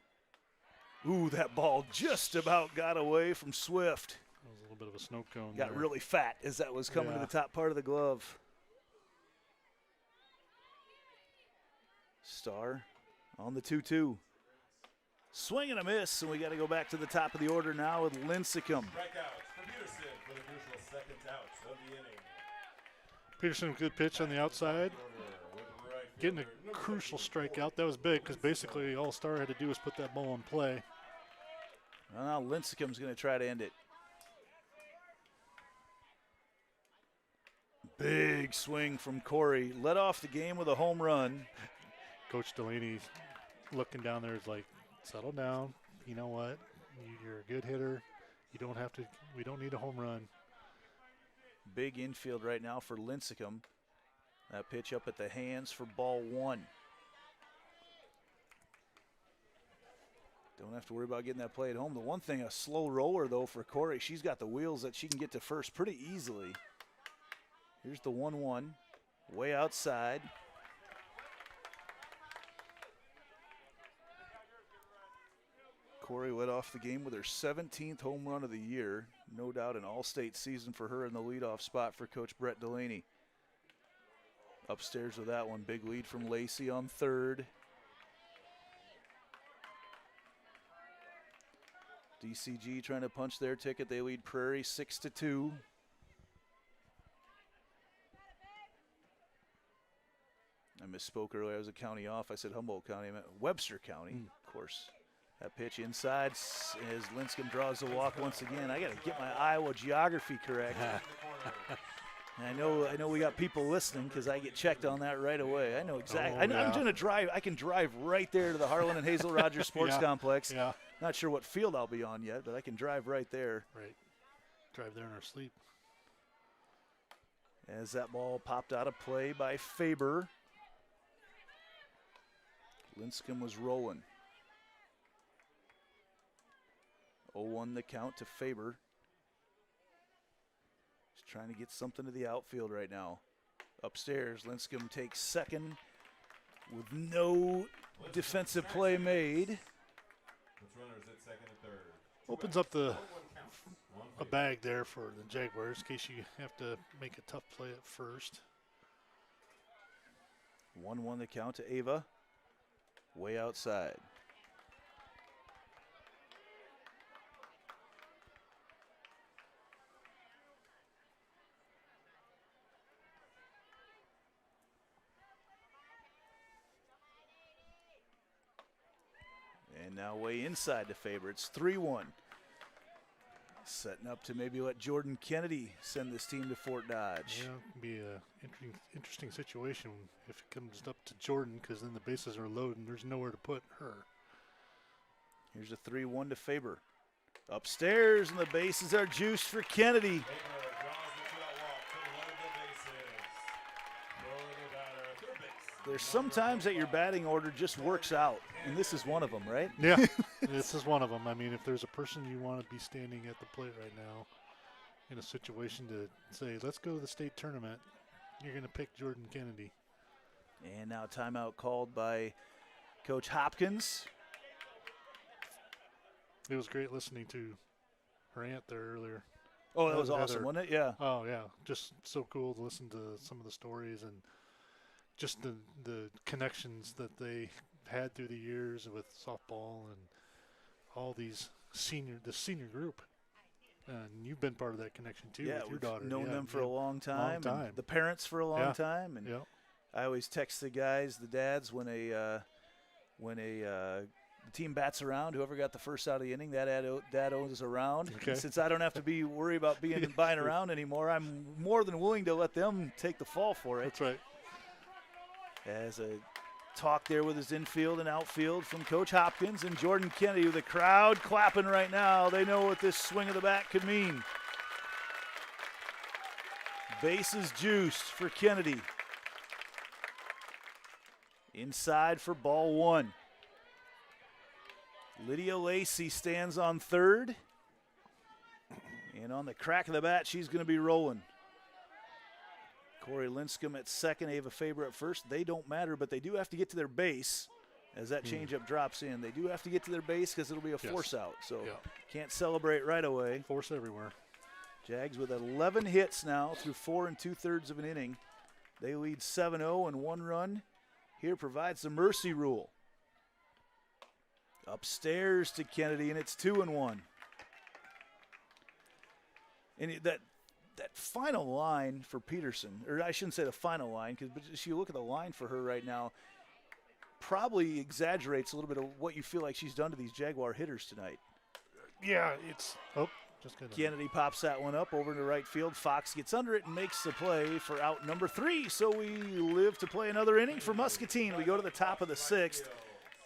Ooh, that ball just about got away from Swift. That was a little bit of a snow cone. Got there. really fat as that was coming to the top part of the glove. Star on the 2-2. Swing and a miss, and we got to go back to the top of the order now with Lincecum. Strikeouts for Peterson for the crucial second out of the inning. Peterson, good pitch on the outside. Getting a crucial strikeout. That was big because basically all Star had to do was put that ball in play. Well, now Lincecum's going to try to end it. Big swing from Corey. Led off the game with a home run. Coach Delaney looking down there is like, settle down. You know what? You're a good hitter. You don't have to. We don't need a home run. Big infield right now for Lincecum. That pitch up at the hands for ball one. Don't have to worry about getting that play at home. The one thing, a slow roller, though, for Corey. She's got the wheels that she can get to first pretty easily. Here's the 1-1, way outside. Corey led off the game with her 17th home run of the year. No doubt an all-state season for her in the leadoff spot for Coach Brett Delaney. Upstairs with that one, big lead from Lacey on third. DCG trying to punch their ticket. They lead Prairie 6-2. I misspoke earlier. I was a county off. I said Humboldt County. I meant Webster County, of course. That pitch inside as Lincecum draws the walk once again. I got to get my Iowa geography correct. And I know we got people listening because I get checked on that right away. I know exactly. I'm going to drive. I can drive right there to the Harlan and Hazel Rogers Sports Complex. Yeah. Not sure what field I'll be on yet, but I can drive right there. Right. Drive there in our sleep. As that ball popped out of play by Faber. Lincecum was rolling. 0-1 the count to Faber. He's trying to get something to the outfield right now. Upstairs, Lincecum takes second with no defensive play made. Runners at second and third. Opens up a bag there for the Jaguars in case you have to make a tough play at first. 1-1 the count to Ava. Way outside. And now way inside to Faber. It's 3-1. Setting up to maybe let Jordan Kennedy send this team to Fort Dodge. Yeah, it can be an interesting situation if it comes up to Jordan because then the bases are loaded and there's nowhere to put her. Here's a 3-1 to Faber. Upstairs, and the bases are juiced for Kennedy. There's sometimes that your batting order just works out, and this is one of them, right? Yeah, this is one of them. I mean, if there's a person you want to be standing at the plate right now in a situation to say, let's go to the state tournament, you're going to pick Jordan Kennedy. And now timeout called by Coach Hopkins. It was great listening to her aunt there earlier. Oh, that was awesome, wasn't it? Yeah. Oh, yeah. Just so cool to listen to some of the stories and just the connections that they had through the years with softball and all these the senior group. And you've been part of that connection too with your daughter. Known them for a long time. And the parents for a long time. And I always text the guys, the dads, when the team bats around, whoever got the first out of the inning, that dad is around. Okay. Since I don't have to be worried about buying around anymore, I'm more than willing to let them take the fall for it. That's right. As a talk there with his infield and outfield from Coach Hopkins and Jordan Kennedy, with the crowd clapping right now. They know what this swing of the bat could mean. Bases juiced for Kennedy. Inside for ball one. Lydia Lacey stands on third. And on the crack of the bat, she's going to be rolling. Corey Lincecum at second, Ava Faber at first. They don't matter, but they do have to get to their base. as that changeup drops in. They do have to get to their base because it'll be a force out, so can't celebrate right away. Force everywhere. Jags with 11 hits now through 4 2/3 of an inning. They lead 7-0, and 1 run here provides the mercy rule. Upstairs to Kennedy, and it's 2-1. And that final line for Peterson, or I shouldn't say the final line, because if you look at the line for her right now, probably exaggerates a little bit of what you feel like she's done to these Jaguar hitters tonight. Yeah, it's just good. Kennedy pops that one up over to right field. Fox gets under it and makes the play for out number 3. So we live to play another inning for Muscatine. We go to the top of the 6th.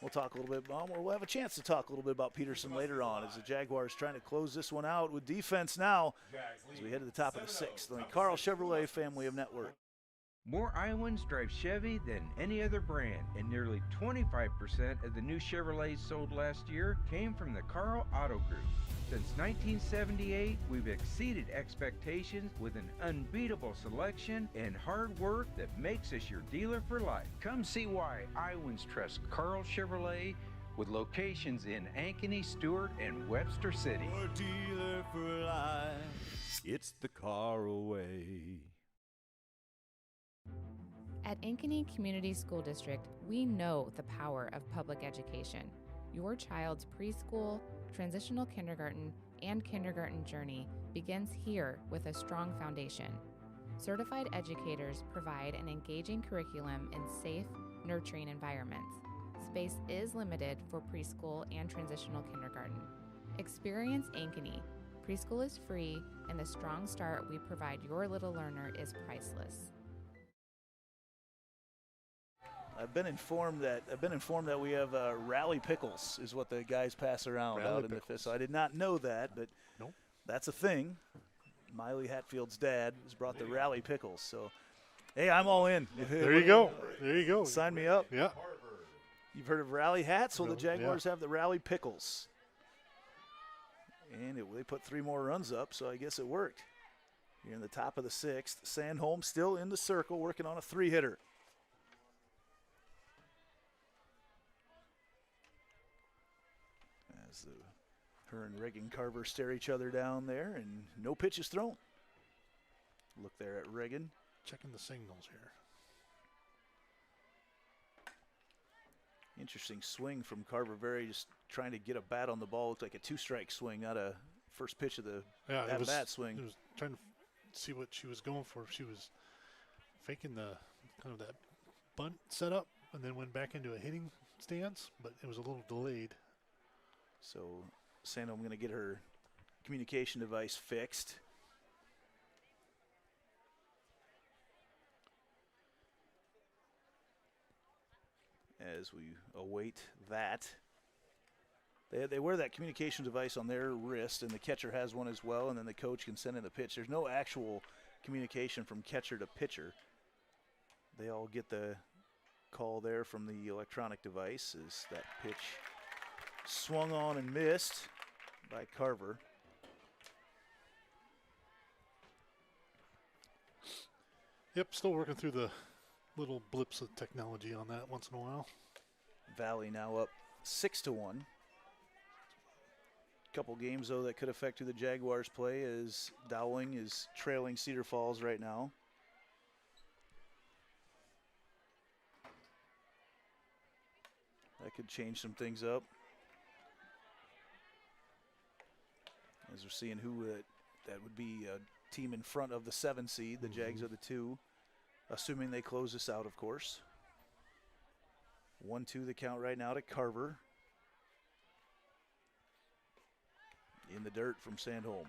We'll talk a little bit, or we'll have a chance to talk a little bit about Peterson later on as the Jaguars trying to close this one out with defense now as we head to the top of the 6th on the Carl Chevrolet family of network. More Iowans drive Chevy than any other brand, and nearly 25% of the new Chevrolets sold last year came from the Carl Auto Group. Since 1978, we've exceeded expectations with an unbeatable selection and hard work that makes us your dealer for life. Come see why Iowans trust Carl Chevrolet with locations in Ankeny, Stewart, and Webster City. Your dealer for life. It's the Carl way. At Ankeny Community School District, we know the power of public education. Your child's preschool, transitional kindergarten, and kindergarten journey begins here with a strong foundation. Certified educators provide an engaging curriculum in safe, nurturing environments. Space is limited for preschool and transitional kindergarten. Experience Ankeny. Preschool is free, and the strong start we provide your little learner is priceless. I've been informed that we have rally pickles is what the guys pass around out in the fist. So I did not know that, but that's a thing. Miley Hatfield's dad has brought the rally pickles. So, hey, I'm all in. There you go. There you go. Sign me up. Yeah. You've heard of rally hats? Well, the Jaguars have the rally pickles. And they put 3 more runs up, so I guess it worked. You're in the top of the 6th. Sandholm still in the circle, working on a 3-hitter. As her and Reagan Carver stare each other down there, and no pitch is thrown. Look there at Reagan. Checking the signals here. Interesting swing from Carver. Very just trying to get a bat on the ball. Looked like a 2-strike swing, not a first pitch of the at-bat swing. It was trying to see what she was going for. She was faking the kind of that bunt setup and then went back into a hitting stance, but it was a little delayed. So Sandholm going to get her communication device fixed. As we await that. They wear that communication device on their wrist, and the catcher has one as well, and then the coach can send in the pitch. There's no actual communication from catcher to pitcher. They all get the call there from the electronic device as that pitch swung on and missed by Carver. Yep, still working through the little blips of technology on that once in a while. Valley now up 6-1. Couple games, though, that could affect who the Jaguars play as Dowling is trailing Cedar Falls right now. That could change some things up. As we're seeing who that would be a team in front of the 7 seed. The Jags are the 2, assuming they close this out, of course. 1-2 the count right now to Carver. In the dirt from Sandholm.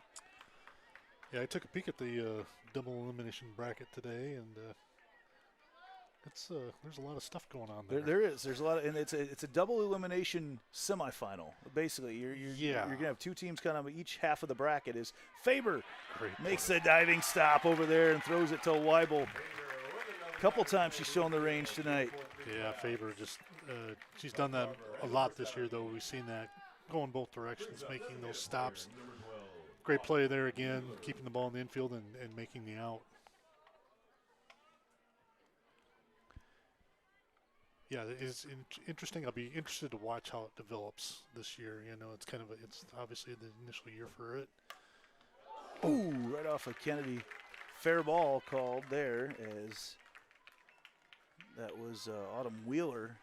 Yeah, I took a peek at the double elimination bracket today, and there's a lot of stuff going on there. There is. There's a lot of, and it's a double elimination semifinal. Basically, you're gonna have 2 teams kind of each half of the bracket. Is Faber makes the diving stop over there and throws it to Weibel. A couple times she's shown the range tonight. Yeah, Faber just she's done that a lot this year, though. We've seen that going both directions, making those stops. Great play there again, keeping the ball in the infield and making the out. Yeah, it's interesting. I'll be interested to watch how it develops this year. You know, it's it's obviously the initial year for it. Ooh, right off of Kennedy. Fair ball called there as that was Autumn Wheeler.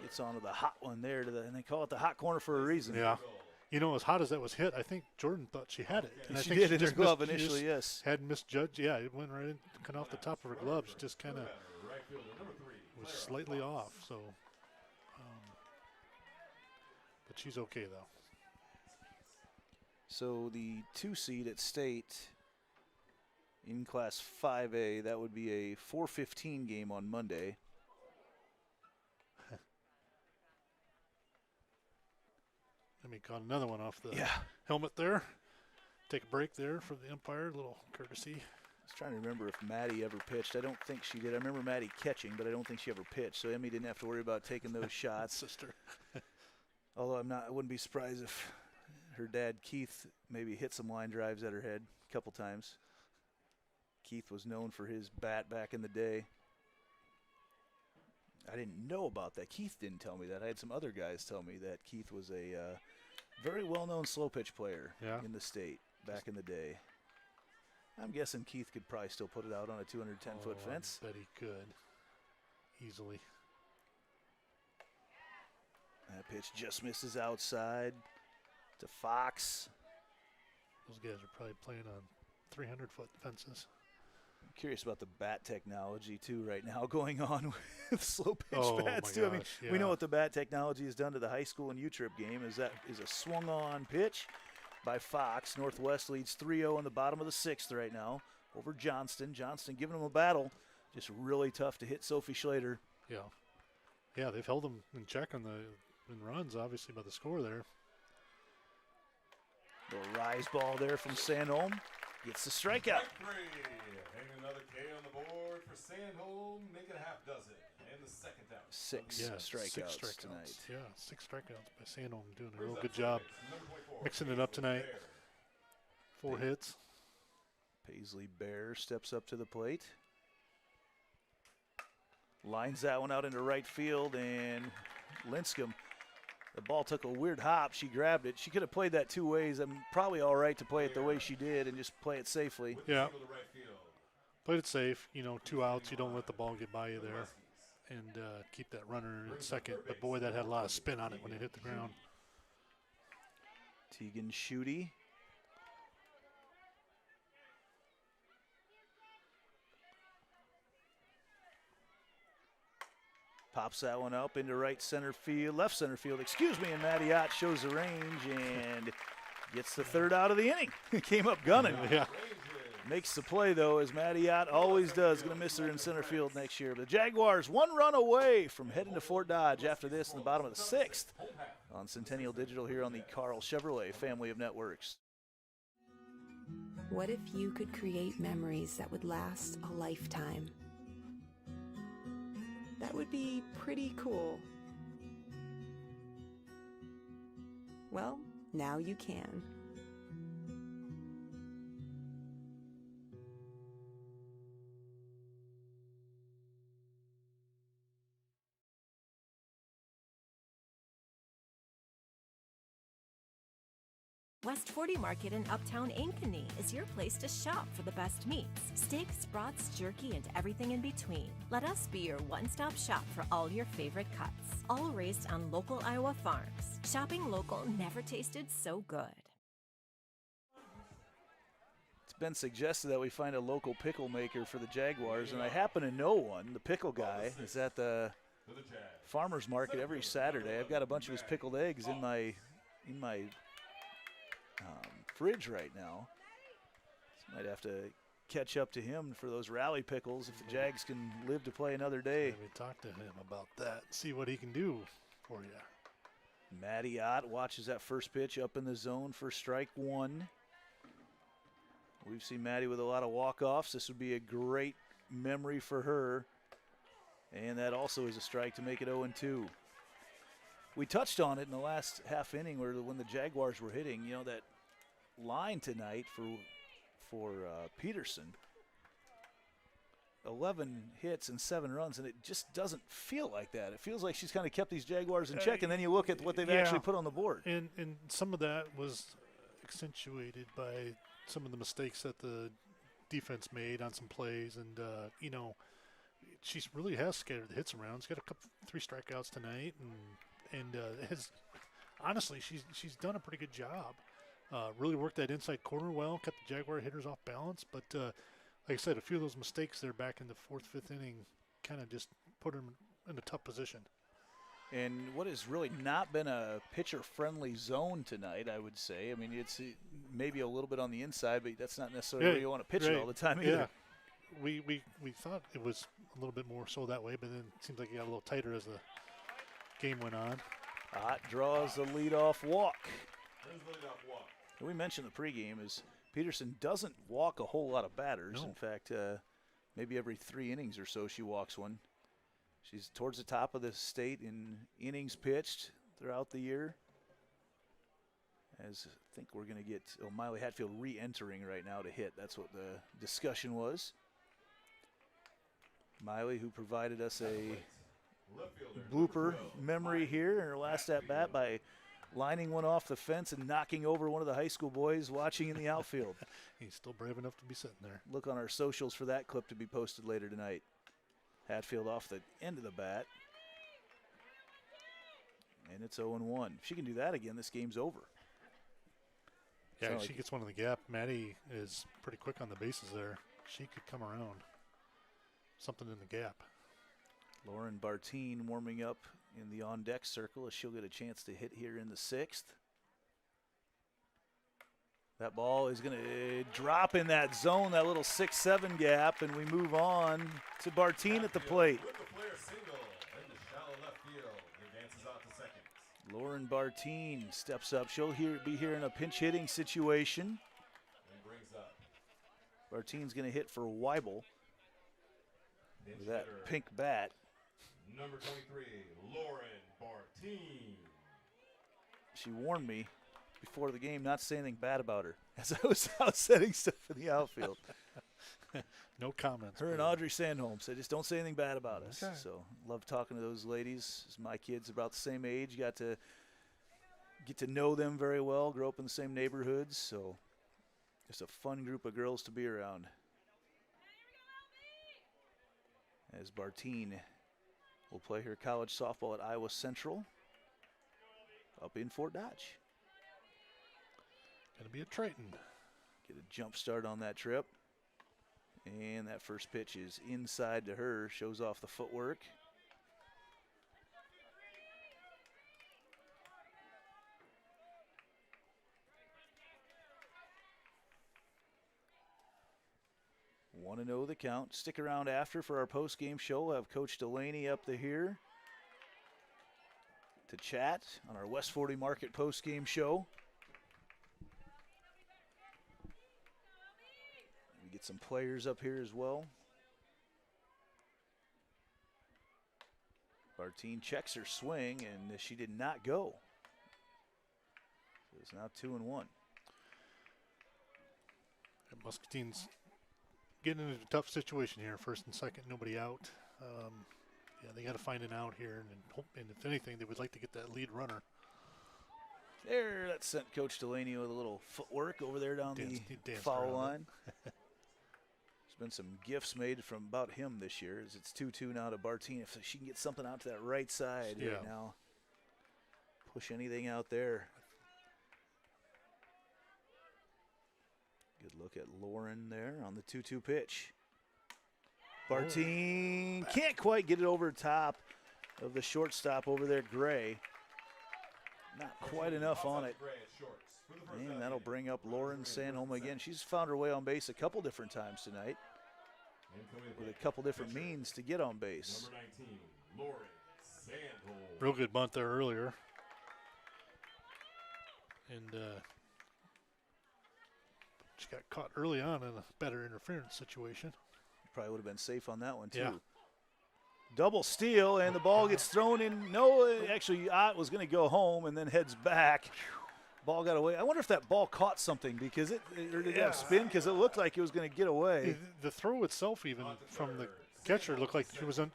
Gets onto the hot one there, and they call it the hot corner for a reason. Yeah. You know, as hot as that was hit, I think Jordan thought she had it. And she I think did in her glove initially, yes. Had misjudged. Yeah, it went right in, kind of off the top of her glove. She just kind of was slightly off. So, but she's okay, though. So the 2 seed at state in Class 5A, that would be a 4:15 game on Monday. Let me got another one off the helmet there. Take a break there for the umpire, a little courtesy. I was trying to remember if Maddie ever pitched. I don't think she did. I remember Maddie catching, but I don't think she ever pitched. So Emmy didn't have to worry about taking those shots. Sister. Although I wouldn't be surprised if her dad Keith maybe hit some line drives at her head a couple times. Keith was known for his bat back in the day. I didn't know about that. Keith didn't tell me that. I had some other guys tell me that Keith was a very well-known slow pitch player in the state back in the day. I'm guessing Keith could probably still put it out on a 210-foot fence. I bet he could easily. That pitch just misses outside to Fox. Those guys are probably playing on 300-foot fences. I'm curious about the bat technology, too, right now going on with slow pitch bats, too. Gosh, I mean, we know what the bat technology has done to the high school and UTRIP game. Is a swung-on pitch by Fox. Northwest leads 3-0 in the bottom of the 6th right now over Johnston. Johnston giving them a battle. Just really tough to hit Sophie Schlater. Yeah. Yeah, they've held them in check on in runs, obviously, by the score there. Little rise ball there from Sandholm. Gets the strikeout. And another K on the board for Sandholm, make it a half dozen. And the second out. Six strikeouts tonight. Yeah, 6 strikeouts by Sandholm, doing a real good job mixing it up tonight. 4 hits. Paisley Bear steps up to the plate. Lines that one out into right field, and Linscomb, the ball took a weird hop. She grabbed it. She could have played that 2 ways. I'm probably all right to play it the way she did and just play it safely. Yeah. Played it safe. You know, 2 outs. You don't let the ball get by you there. And keep that runner at second. But, boy, that had a lot of spin on it when it hit the ground. Tegan Schutte. Pops that one up into left center field, excuse me, and Maddie Ott shows the range and gets the 3rd out of the inning. Came up gunning. Yeah. Makes the play, though, as Maddie Ott always does. Going to miss her in center field next year. The Jaguars 1 run away from heading to Fort Dodge after this in the bottom of the 6th on Centennial Digital here on the Carl Chevrolet family of networks. What if you could create memories that would last a lifetime? That would be pretty cool. Well, now you can. West 40 Market in Uptown Ankeny is your place to shop for the best meats, steaks, brats, jerky, and everything in between. Let us be your one-stop shop for all your favorite cuts, all raised on local Iowa farms. Shopping local never tasted so good. It's been suggested that we find a local pickle maker for the Jaguars, and I happen to know one. The pickle guy is at the farmer's market every Saturday. I've got a bunch of his pickled eggs in my fridge right now. So might have to catch up to him for those rally pickles if the Jags can live to play another day. Maybe talk to him about that, see what he can do for you. Maddie Ott watches that first pitch up in the zone for strike 1. We've seen Maddie with a lot of walk-offs. This would be a great memory for her. And that also is a strike to make it 0-2. We touched on it in the last half inning when the Jaguars were hitting, you know, that line tonight for Peterson. 11 hits and 7 runs, and it just doesn't feel like that. It feels like she's kind of kept these Jaguars in check, and then you look at what they've actually put on the board. And some of that was accentuated by some of the mistakes that the defense made on some plays, and you know, she really has scattered the hits around. She's got a couple, 3 strikeouts tonight, and has honestly she's done a pretty good job. Really worked that inside corner well, kept the Jaguar hitters off balance, but like I said, a few of those mistakes there back in the 4th, 5th inning kind of just put them in a tough position. And what has really not been a pitcher-friendly zone tonight, I would say. I mean, it's maybe a little bit on the inside, but that's not necessarily where you want to pitch it all the time either. Yeah. We thought it was a little bit more so that way, but then it seems like it got a little tighter as the game went on. Ott draws the leadoff walk. There's the leadoff walk. And we mentioned the pregame is Peterson doesn't walk a whole lot of batters. No. In fact, maybe every 3 innings or so she walks one. She's towards the top of the state in innings pitched throughout the year. As I think we're going to get Miley Hatfield re-entering right now to hit. That's what the discussion was. Miley, who provided us a blooper memory here in her last at-bat by lining one off the fence and knocking over one of the high school boys watching in the outfield. He's still brave enough to be sitting there. Look on our socials for that clip to be posted later tonight. Hatfield off the end of the bat. And it's 0-1. If she can do that again, this game's over. Yeah, if she gets one in the gap. Maddie is pretty quick on the bases there. She could come around. Something in the gap. Lauren Bartine warming up in the on-deck circle as she'll get a chance to hit here in the 6th. That ball is going to drop in that zone, that little 6-7 gap, and we move on to Bartine at the plate. With the player single in the shallow left field, he advances out to second. Lauren Bartine steps up. She'll be here in a pinch hitting situation. And brings up. Bartine's going to hit for Weibel with that hitter, pink bat. Number 23, Lauren Bartine. She warned me before the game not to say anything bad about her as I was out setting stuff in the outfield. No comments. Her and Audrey Sandholm said, just don't say anything bad about us. Okay. So love talking to those ladies. My kids are about the same age. Got to get to know them very well, grow up in the same neighborhoods. So just a fun group of girls to be around. As Bartine will play her college softball at Iowa Central up in Fort Dodge. Going to be a Triton. Get a jump start on that trip. And that first pitch is inside to her, shows off the footwork. Want to know the count. Stick around after for our post-game show. We'll have Coach Delaney up here to chat on our West 40 Market post-game show. We get some players up here as well. Bartine checks her swing, and she did not go. So it's now 2-1. And Muscatine's getting into a tough situation here. First and second, nobody out. Yeah, they got to find an out here, and if anything, they would like to get that lead runner. There, that sent Coach Delaney with a little footwork over there down the foul line. There's been some gifts made from about him this year. As it's 2-2 now to Bartine. If she can get something out to that right side right now, push anything out there. Good look at Lauren there on the 2-2 pitch. Bartine can't quite get it over top of the shortstop over there, Gray. Not quite enough on it. And that'll bring up Lauren Sandholm again. She's found her way on base a couple different times tonight with a couple different means to get on base. Number 19, Lauren Sandholm. Real good bunt there earlier. And she got caught early on in a better interference situation. Probably would have been safe on that one, too. Yeah. Double steal, and the ball gets thrown in. No, actually, Ott was going to go home and then heads back. ball got away. I wonder if that ball caught something because or did it have spin? Because it looked like it was going to get away. The throw itself, even from the catcher, looked like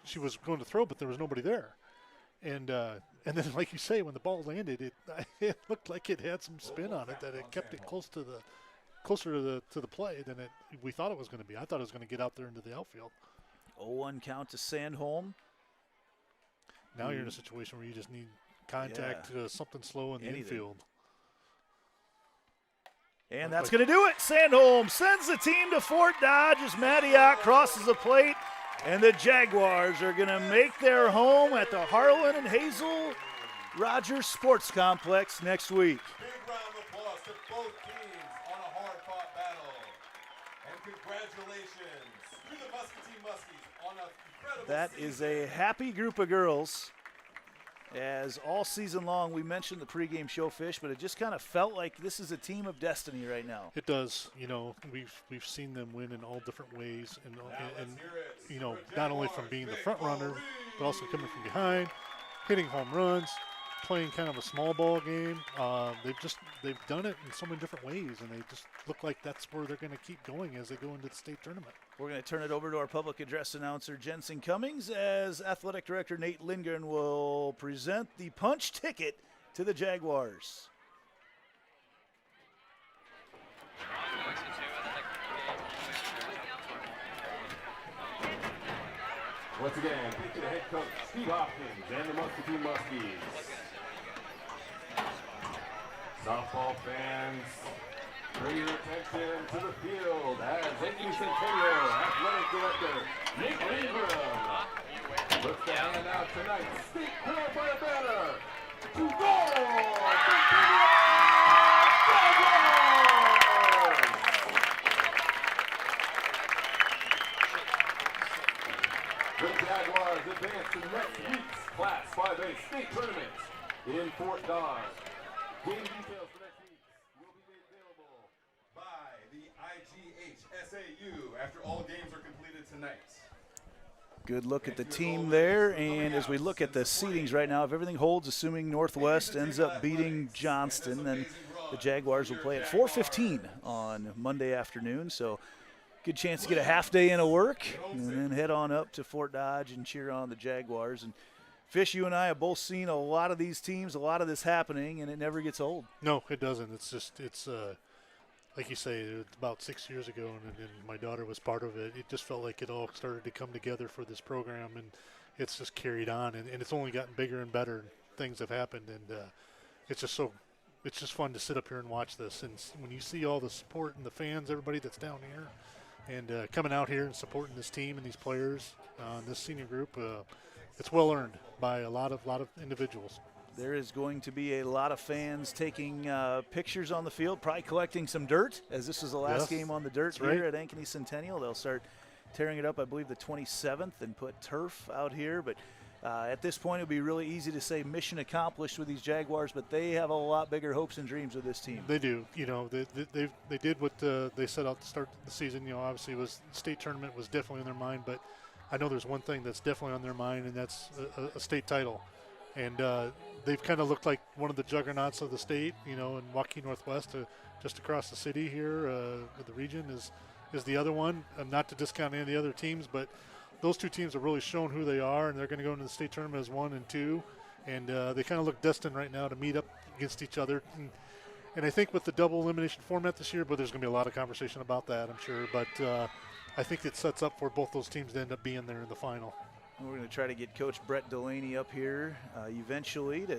she was going to throw, but there was nobody there. And then, like you say, when the ball landed, it looked like it had some spin on it, that it kept it closer to the play than we thought it was going to be. I thought it was going to get out there into the outfield. 0-1 count to Sandholm. Now you're in a situation where you just need contact, something slow in the infield. And that's going to do it. Sandholm sends the team to Fort Dodge as Mattiak crosses the plate, and the Jaguars are going to make their home at the Harlan and Hazel Rogers Sports Complex next week. Big round of applause to both teams on a hard-fought battle. And congratulations to the Muscatine Muskies on an incredible That is a happy group of girls. As all season long, we mentioned the pregame show, Fish, but it just kind of felt like this is a team of destiny right now. It does. You know, we've seen them win in all different ways, and you know, not only from being the front runner, but also coming from behind, hitting home runs, playing kind of a small ball game. They've done it in so many different ways, and they just look like that's where they're going to keep going as they go into the state tournament. We're going to turn it over to our public address announcer, Jensen Cummings, as Athletic Director Nate Lindgren will present the punch ticket to the Jaguars. Once again, thank you to head coach Steve Hopkins and the Muscatine Muskies. Softball fans, bring your attention to the field as Ankeny Centennial Athletic Director Nick Ingram looks to hand out tonight's state qualifier banner to go! The Jaguars advance to next week's Class 5A state tournament in Fort Dodge. Game details for next week will be made available by the IGHSAU after all games are completed tonight. Good look at the team there, and as we look at the seedings right now, if everything holds, assuming Northwest ends up beating Johnston, then the Jaguars will play at 4:15 on Monday afternoon. So good chance to get a half day in of work and then head on up to Fort Dodge and cheer on the Jaguars. And Fish, you and I have both seen a lot of these teams, a lot of this happening, and it never gets old. No, it doesn't. It's like you say, it's about 6 years ago, and my daughter was part of it. It just felt like it all started to come together for this program, and it's just carried on, and it's only gotten bigger and better. And things have happened, and it's just fun to sit up here and watch this. And when you see all the support and the fans, everybody that's down here, and coming out here and supporting this team and these players, this senior group, it's well earned by a lot of individuals. There is going to be a lot of fans taking pictures on the field, probably collecting some dirt, as this is the last game on the dirt here at Ankeny Centennial. They'll start tearing it up, I believe, the 27th and put turf out here. But at this point, it would be really easy to say mission accomplished with these Jaguars, but they have a lot bigger hopes and dreams with this team. They do. You know, they did what they set out to start the season. You know, obviously, state tournament was definitely on their mind, but I know there's one thing that's definitely on their mind, and that's a state title. And they've kind of looked like one of the juggernauts of the state, you know, and Waukee Northwest, just across the city here, the region is the other one. Not to discount any of the other teams, but those two teams have really shown who they are, and they're going to go into the state tournament as 1 and 2. And they kind of look destined right now to meet up against each other. And I think with the double elimination format this year, but there's going to be a lot of conversation about that, I'm sure. But I think it sets up for both those teams to end up being there in the final. We're going to try to get Coach Brett Delaney up here eventually to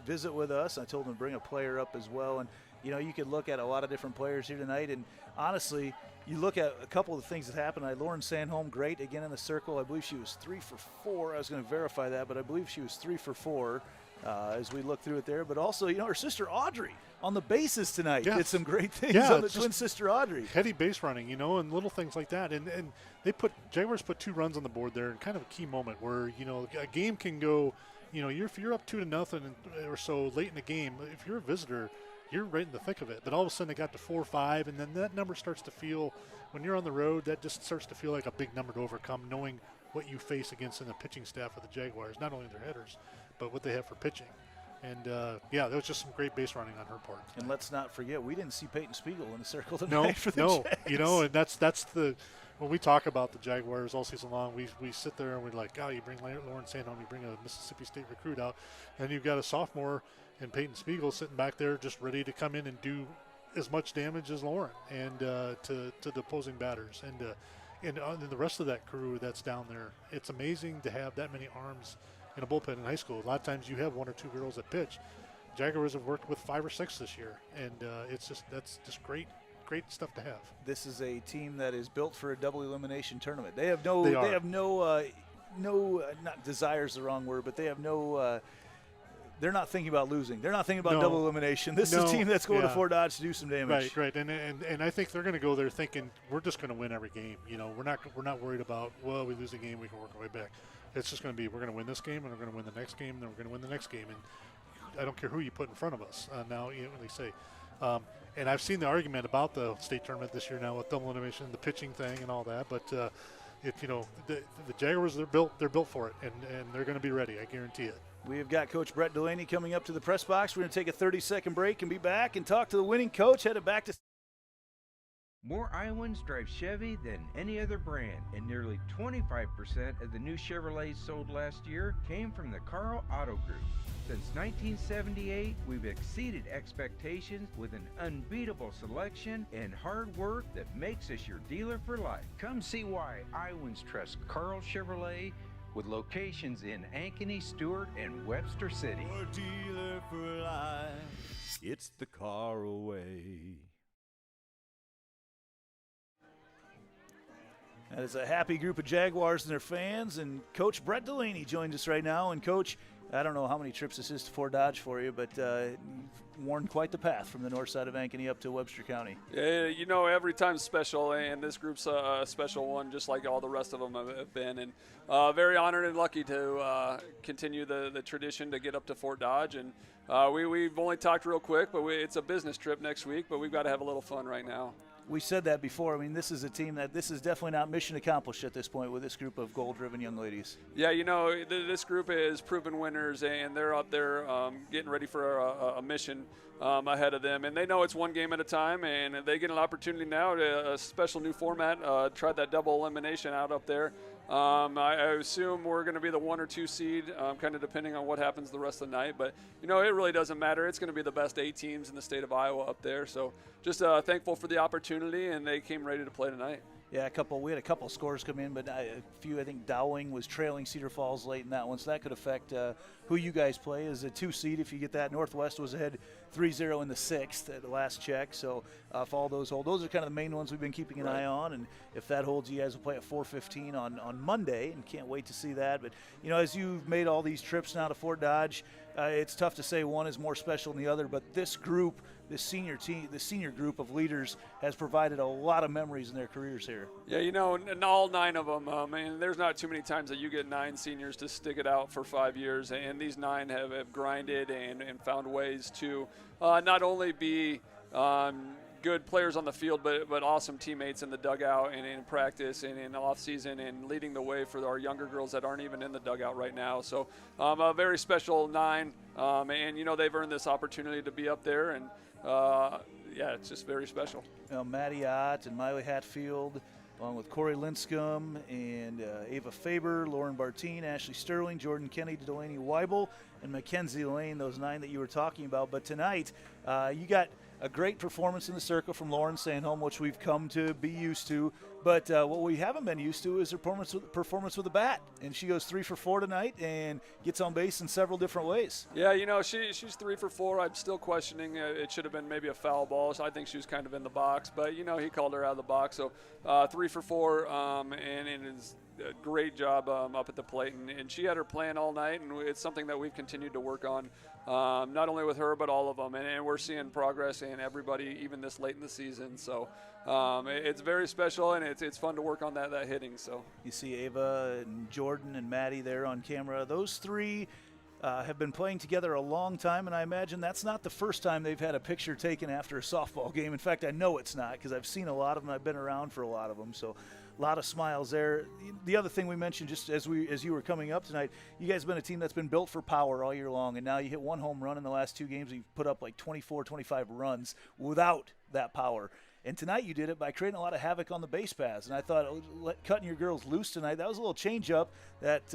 visit with us. I told him to bring a player up as well. And, you know, you could look at a lot of different players here tonight. And, honestly, you look at a couple of the things that happened. Lauren Sandholm, great, again in the circle. I believe she was 3 for 4. I was going to verify that, but I believe she was 3 for 4 as we look through it there. But also, you know, her sister Audrey on the bases tonight did some great things on the twin sister Audrey. Heady base running, you know, and little things like that. And Jaguars put 2 runs on the board there in kind of a key moment where, you know, a game can go, you know, if you're up 2-0 or so late in the game, if you're a visitor, you're right in the thick of it. Then all of a sudden it got to 4-5, and then that number starts to feel, when you're on the road, that just starts to feel like a big number to overcome, knowing what you face against in the pitching staff of the Jaguars, not only their hitters, but what they have for pitching. And, yeah, there was just some great base running on her part. And let's not forget, we didn't see Peyton Spiegel in the circle tonight for the No, Jags. you know, and that's the – when we talk about the Jaguars all season long, we sit there and we're like, oh, you bring Lauren Sandholm, you bring a Mississippi State recruit out, and you've got a sophomore and Peyton Spiegel sitting back there just ready to come in and do as much damage as Lauren and to the opposing batters. And the rest of that crew that's down there, it's amazing to have that many arms in a bullpen in high school. A lot of times you have 1 or 2 girls that pitch. Jaguars have worked with 5 or 6 this year, and that's just great stuff to have. This is a team that is built for a double elimination tournament. They have no not desire is the wrong word, but they have no they're not thinking about losing. They're not thinking about double elimination. This is a team that's going to Fort Dodge to do some damage. Right. And I think they're going to go there thinking we're just going to win every game. You know, we're not worried about, well, we lose a game, we can work our way back. It's just going to be, we're going to win this game, and we're going to win the next game, and then we're going to win the next game. And I don't care who you put in front of us. Now, you know, they say. And I've seen the argument about the state tournament this year now with double elimination, the pitching thing, and all that. But if you know the Jaguars, they're built for it, and they're going to be ready. I guarantee it. We've got Coach Brett Delaney coming up to the press box. We're going to take a 30-second break and be back and talk to the winning coach. Headed back to. More Iowans drive Chevy than any other brand, and nearly 25% of the new Chevrolets sold last year came from the Carl Auto Group. Since 1978, we've exceeded expectations with an unbeatable selection and hard work that makes us your dealer for life. Come see why Iowans trust Carl Chevrolet with locations in Ankeny, Stewart, and Webster City. Your dealer for life. It's the Carl way. That is a happy group of Jaguars and their fans, and Coach Brett Delaney joins us right now. And Coach, I don't know how many trips this is to Fort Dodge for you, but you've worn quite the path from the north side of Ankeny up to Webster County. Yeah, you know, every time's special, and this group's a special one, just like all the rest of them have been. And very honored and lucky to continue the tradition to get up to Fort Dodge. And we've only talked real quick, but it's a business trip next week, but we've got to have a little fun right now. We said that before. I mean, this is a team that this is definitely not mission accomplished at this point with this group of goal-driven young ladies. Yeah, you know, this group is proven winners, and they're up there getting ready for a mission ahead of them. And they know it's one game at a time, and they get an opportunity now to a special new format, try that double elimination out up there. I assume we're going to be the 1 or 2 seed, kind of depending on what happens the rest of the night. But, you know, it really doesn't matter. It's going to be the best 8 teams in the state of Iowa up there. So just thankful for the opportunity, and they came ready to play tonight. Yeah, we had a couple of scores come in, but a few, I think Dowling was trailing Cedar Falls late in that one, so that could affect who you guys play as a 2 seed if you get that. Northwest was ahead 3-0 in the 6th at the last check, so if all those hold, those are kind of the main ones we've been keeping an eye on, and if that holds, you guys will play at 4:15 on Monday, and can't wait to see that. But, you know, as you've made all these trips now to Fort Dodge, it's tough to say one is more special than the other, but this group, this senior team, the senior group of leaders has provided a lot of memories in their careers here. Yeah, you know, and all 9 of them, and there's not too many times that you get 9 seniors to stick it out for 5 years, and these 9 have grinded and found ways to not only be good players on the field, but awesome teammates in the dugout and in practice and in off season, and leading the way for our younger girls that aren't even in the dugout right now. So a very special 9, and you know, they've earned this opportunity to be up there, and yeah, it's just very special. Maddie Ott and Miley Hatfield, along with Corey Linscomb and Ava Faber, Lauren Bartine, Ashley Sterling, Jordan Kenny, Delaney Weibel, and Mackenzie Lane, those 9 that you were talking about. But tonight, you got a great performance in the circle from Lauren Sandholm, which we've come to be used to. But what we haven't been used to is her performance with the bat. And she goes 3 for 4 tonight and gets on base in several different ways. Yeah, you know, she's 3 for 4. I'm still questioning. It should have been maybe a foul ball. So I think she was kind of in the box. But, you know, he called her out of the box. So 3 for 4, and it is a great job up at the plate. And she had her plan all night, and it's something that we've continued to work on, not only with her but all of them. And we're seeing progress in everybody, even this late in the season. So it's very special, and it's fun to work on that hitting. So you see Ava and Jordan and Maddie there on camera. Those 3 have been playing together a long time, and I imagine that's not the first time they've had a picture taken after a softball game. In fact, I know it's not, because I've seen a lot of them. I've been around for a lot of them. So A lot of smiles there. The other thing we mentioned just as you were coming up tonight, you guys have been a team that's been built for power all year long, and now you hit one home run in the last 2 games. You've put up like 24, 25 runs without that power. And tonight you did it by creating a lot of havoc on the base paths. And I thought cutting your girls loose tonight, that was a little change-up that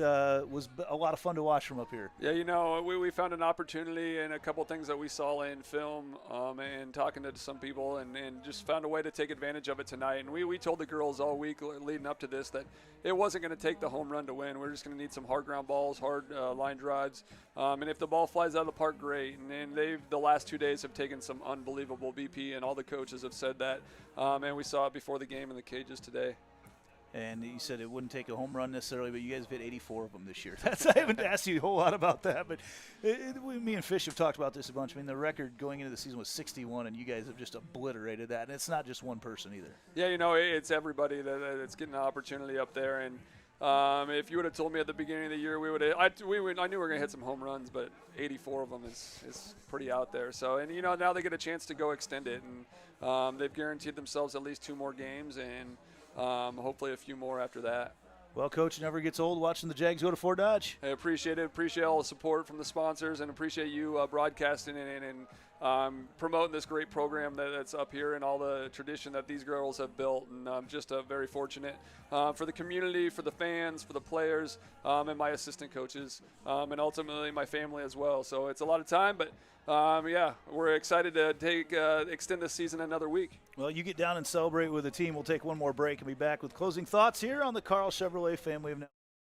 was a lot of fun to watch from up here. Yeah, we found an opportunity and a couple things that we saw in film and talking to some people and just found a way to take advantage of it tonight. And we told the girls all week leading up to this that it wasn't going to take the home run to win. We're just going to need some hard ground balls, hard line drives. And if the ball flies out of the park, great. And they've the last 2 days have taken some unbelievable BP, and all the coaches have said that. And we saw it before the game in the cages today. And you said it wouldn't take a home run necessarily, but you guys have hit 84 of them this year. I haven't asked you a whole lot about that, but me and Fish have talked about this a bunch. I mean, the record going into the season was 61, and you guys have just obliterated that. And it's not just one person either. Yeah, it's everybody that's getting an opportunity up there. And if you would have told me at the beginning of the year, I knew we were going to hit some home runs, but 84 of them is pretty out there. So, and now they get a chance to go extend it, and they've guaranteed themselves at least 2 more games, and hopefully a few more after that. Well, Coach, it never gets old watching the Jags go to Fort Dodge. I appreciate it. Appreciate all the support from the sponsors, and appreciate you broadcasting and promoting this great program that's up here and all the tradition that these girls have built. And I'm just very fortunate for the community, for the fans, for the players, and my assistant coaches, and ultimately my family as well. So it's a lot of time, but we're excited to extend this season another week. Well, you get down and celebrate with the team. We'll take one more break and be back with closing thoughts here on the Carl Chevrolet Family of Networks.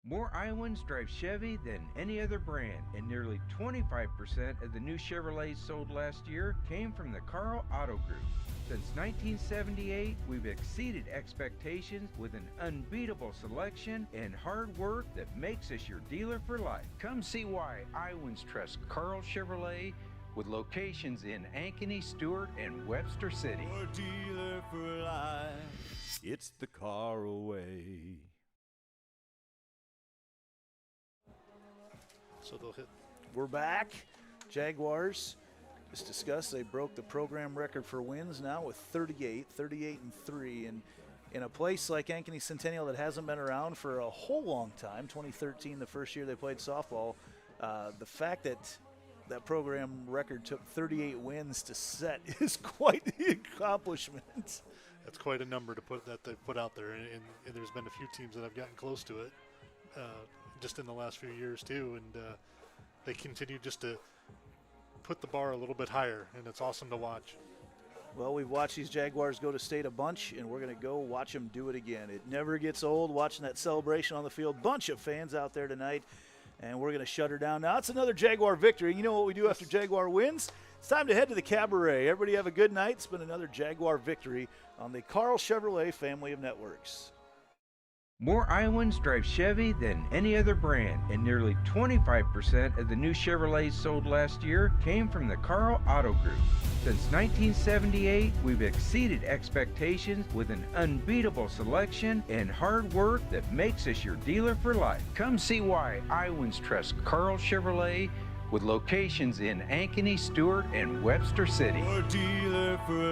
More Iowans drive Chevy than any other brand, and nearly 25% of the new Chevrolets sold last year came from the Carl Auto Group. Since 1978, we've exceeded expectations with an unbeatable selection and hard work that makes us your dealer for life. Come see why Iowans trust Carl Chevrolet, with locations in Ankeny, Stewart, and Webster City. Your dealer for life, it's the Carl way. So they'll hit. We're back. Jaguars, just discussed, they broke the program record for wins now with 38 and 3. And in a place like Ankeny Centennial that hasn't been around for a whole long time, 2013, the first year they played softball, the fact that that program record took 38 wins to set is quite the accomplishment. That's quite a number to put out there, and there's been a few teams that have gotten close to it just in the last few years too, and they continue just to put the bar a little bit higher, and it's awesome to watch. Well, we've watched these Jaguars go to state a bunch, and we're going to go watch them do it again. It never gets old watching that celebration on the field. Bunch of fans out there tonight. And we're going to shut her down. Now, it's another Jaguar victory. You know what we do after Jaguar wins? It's time to head to the cabaret. Everybody have a good night. It's been another Jaguar victory on the Carl Chevrolet Family of Networks. More Iowans drive Chevy than any other brand, and nearly 25% of the new Chevrolets sold last year came from the Carl Auto Group. Since 1978, we've exceeded expectations with an unbeatable selection and hard work that makes us your dealer for life. Come see why Iowans trust Carl Chevrolet, with locations in Ankeny, Stewart, and Webster City. Your dealer for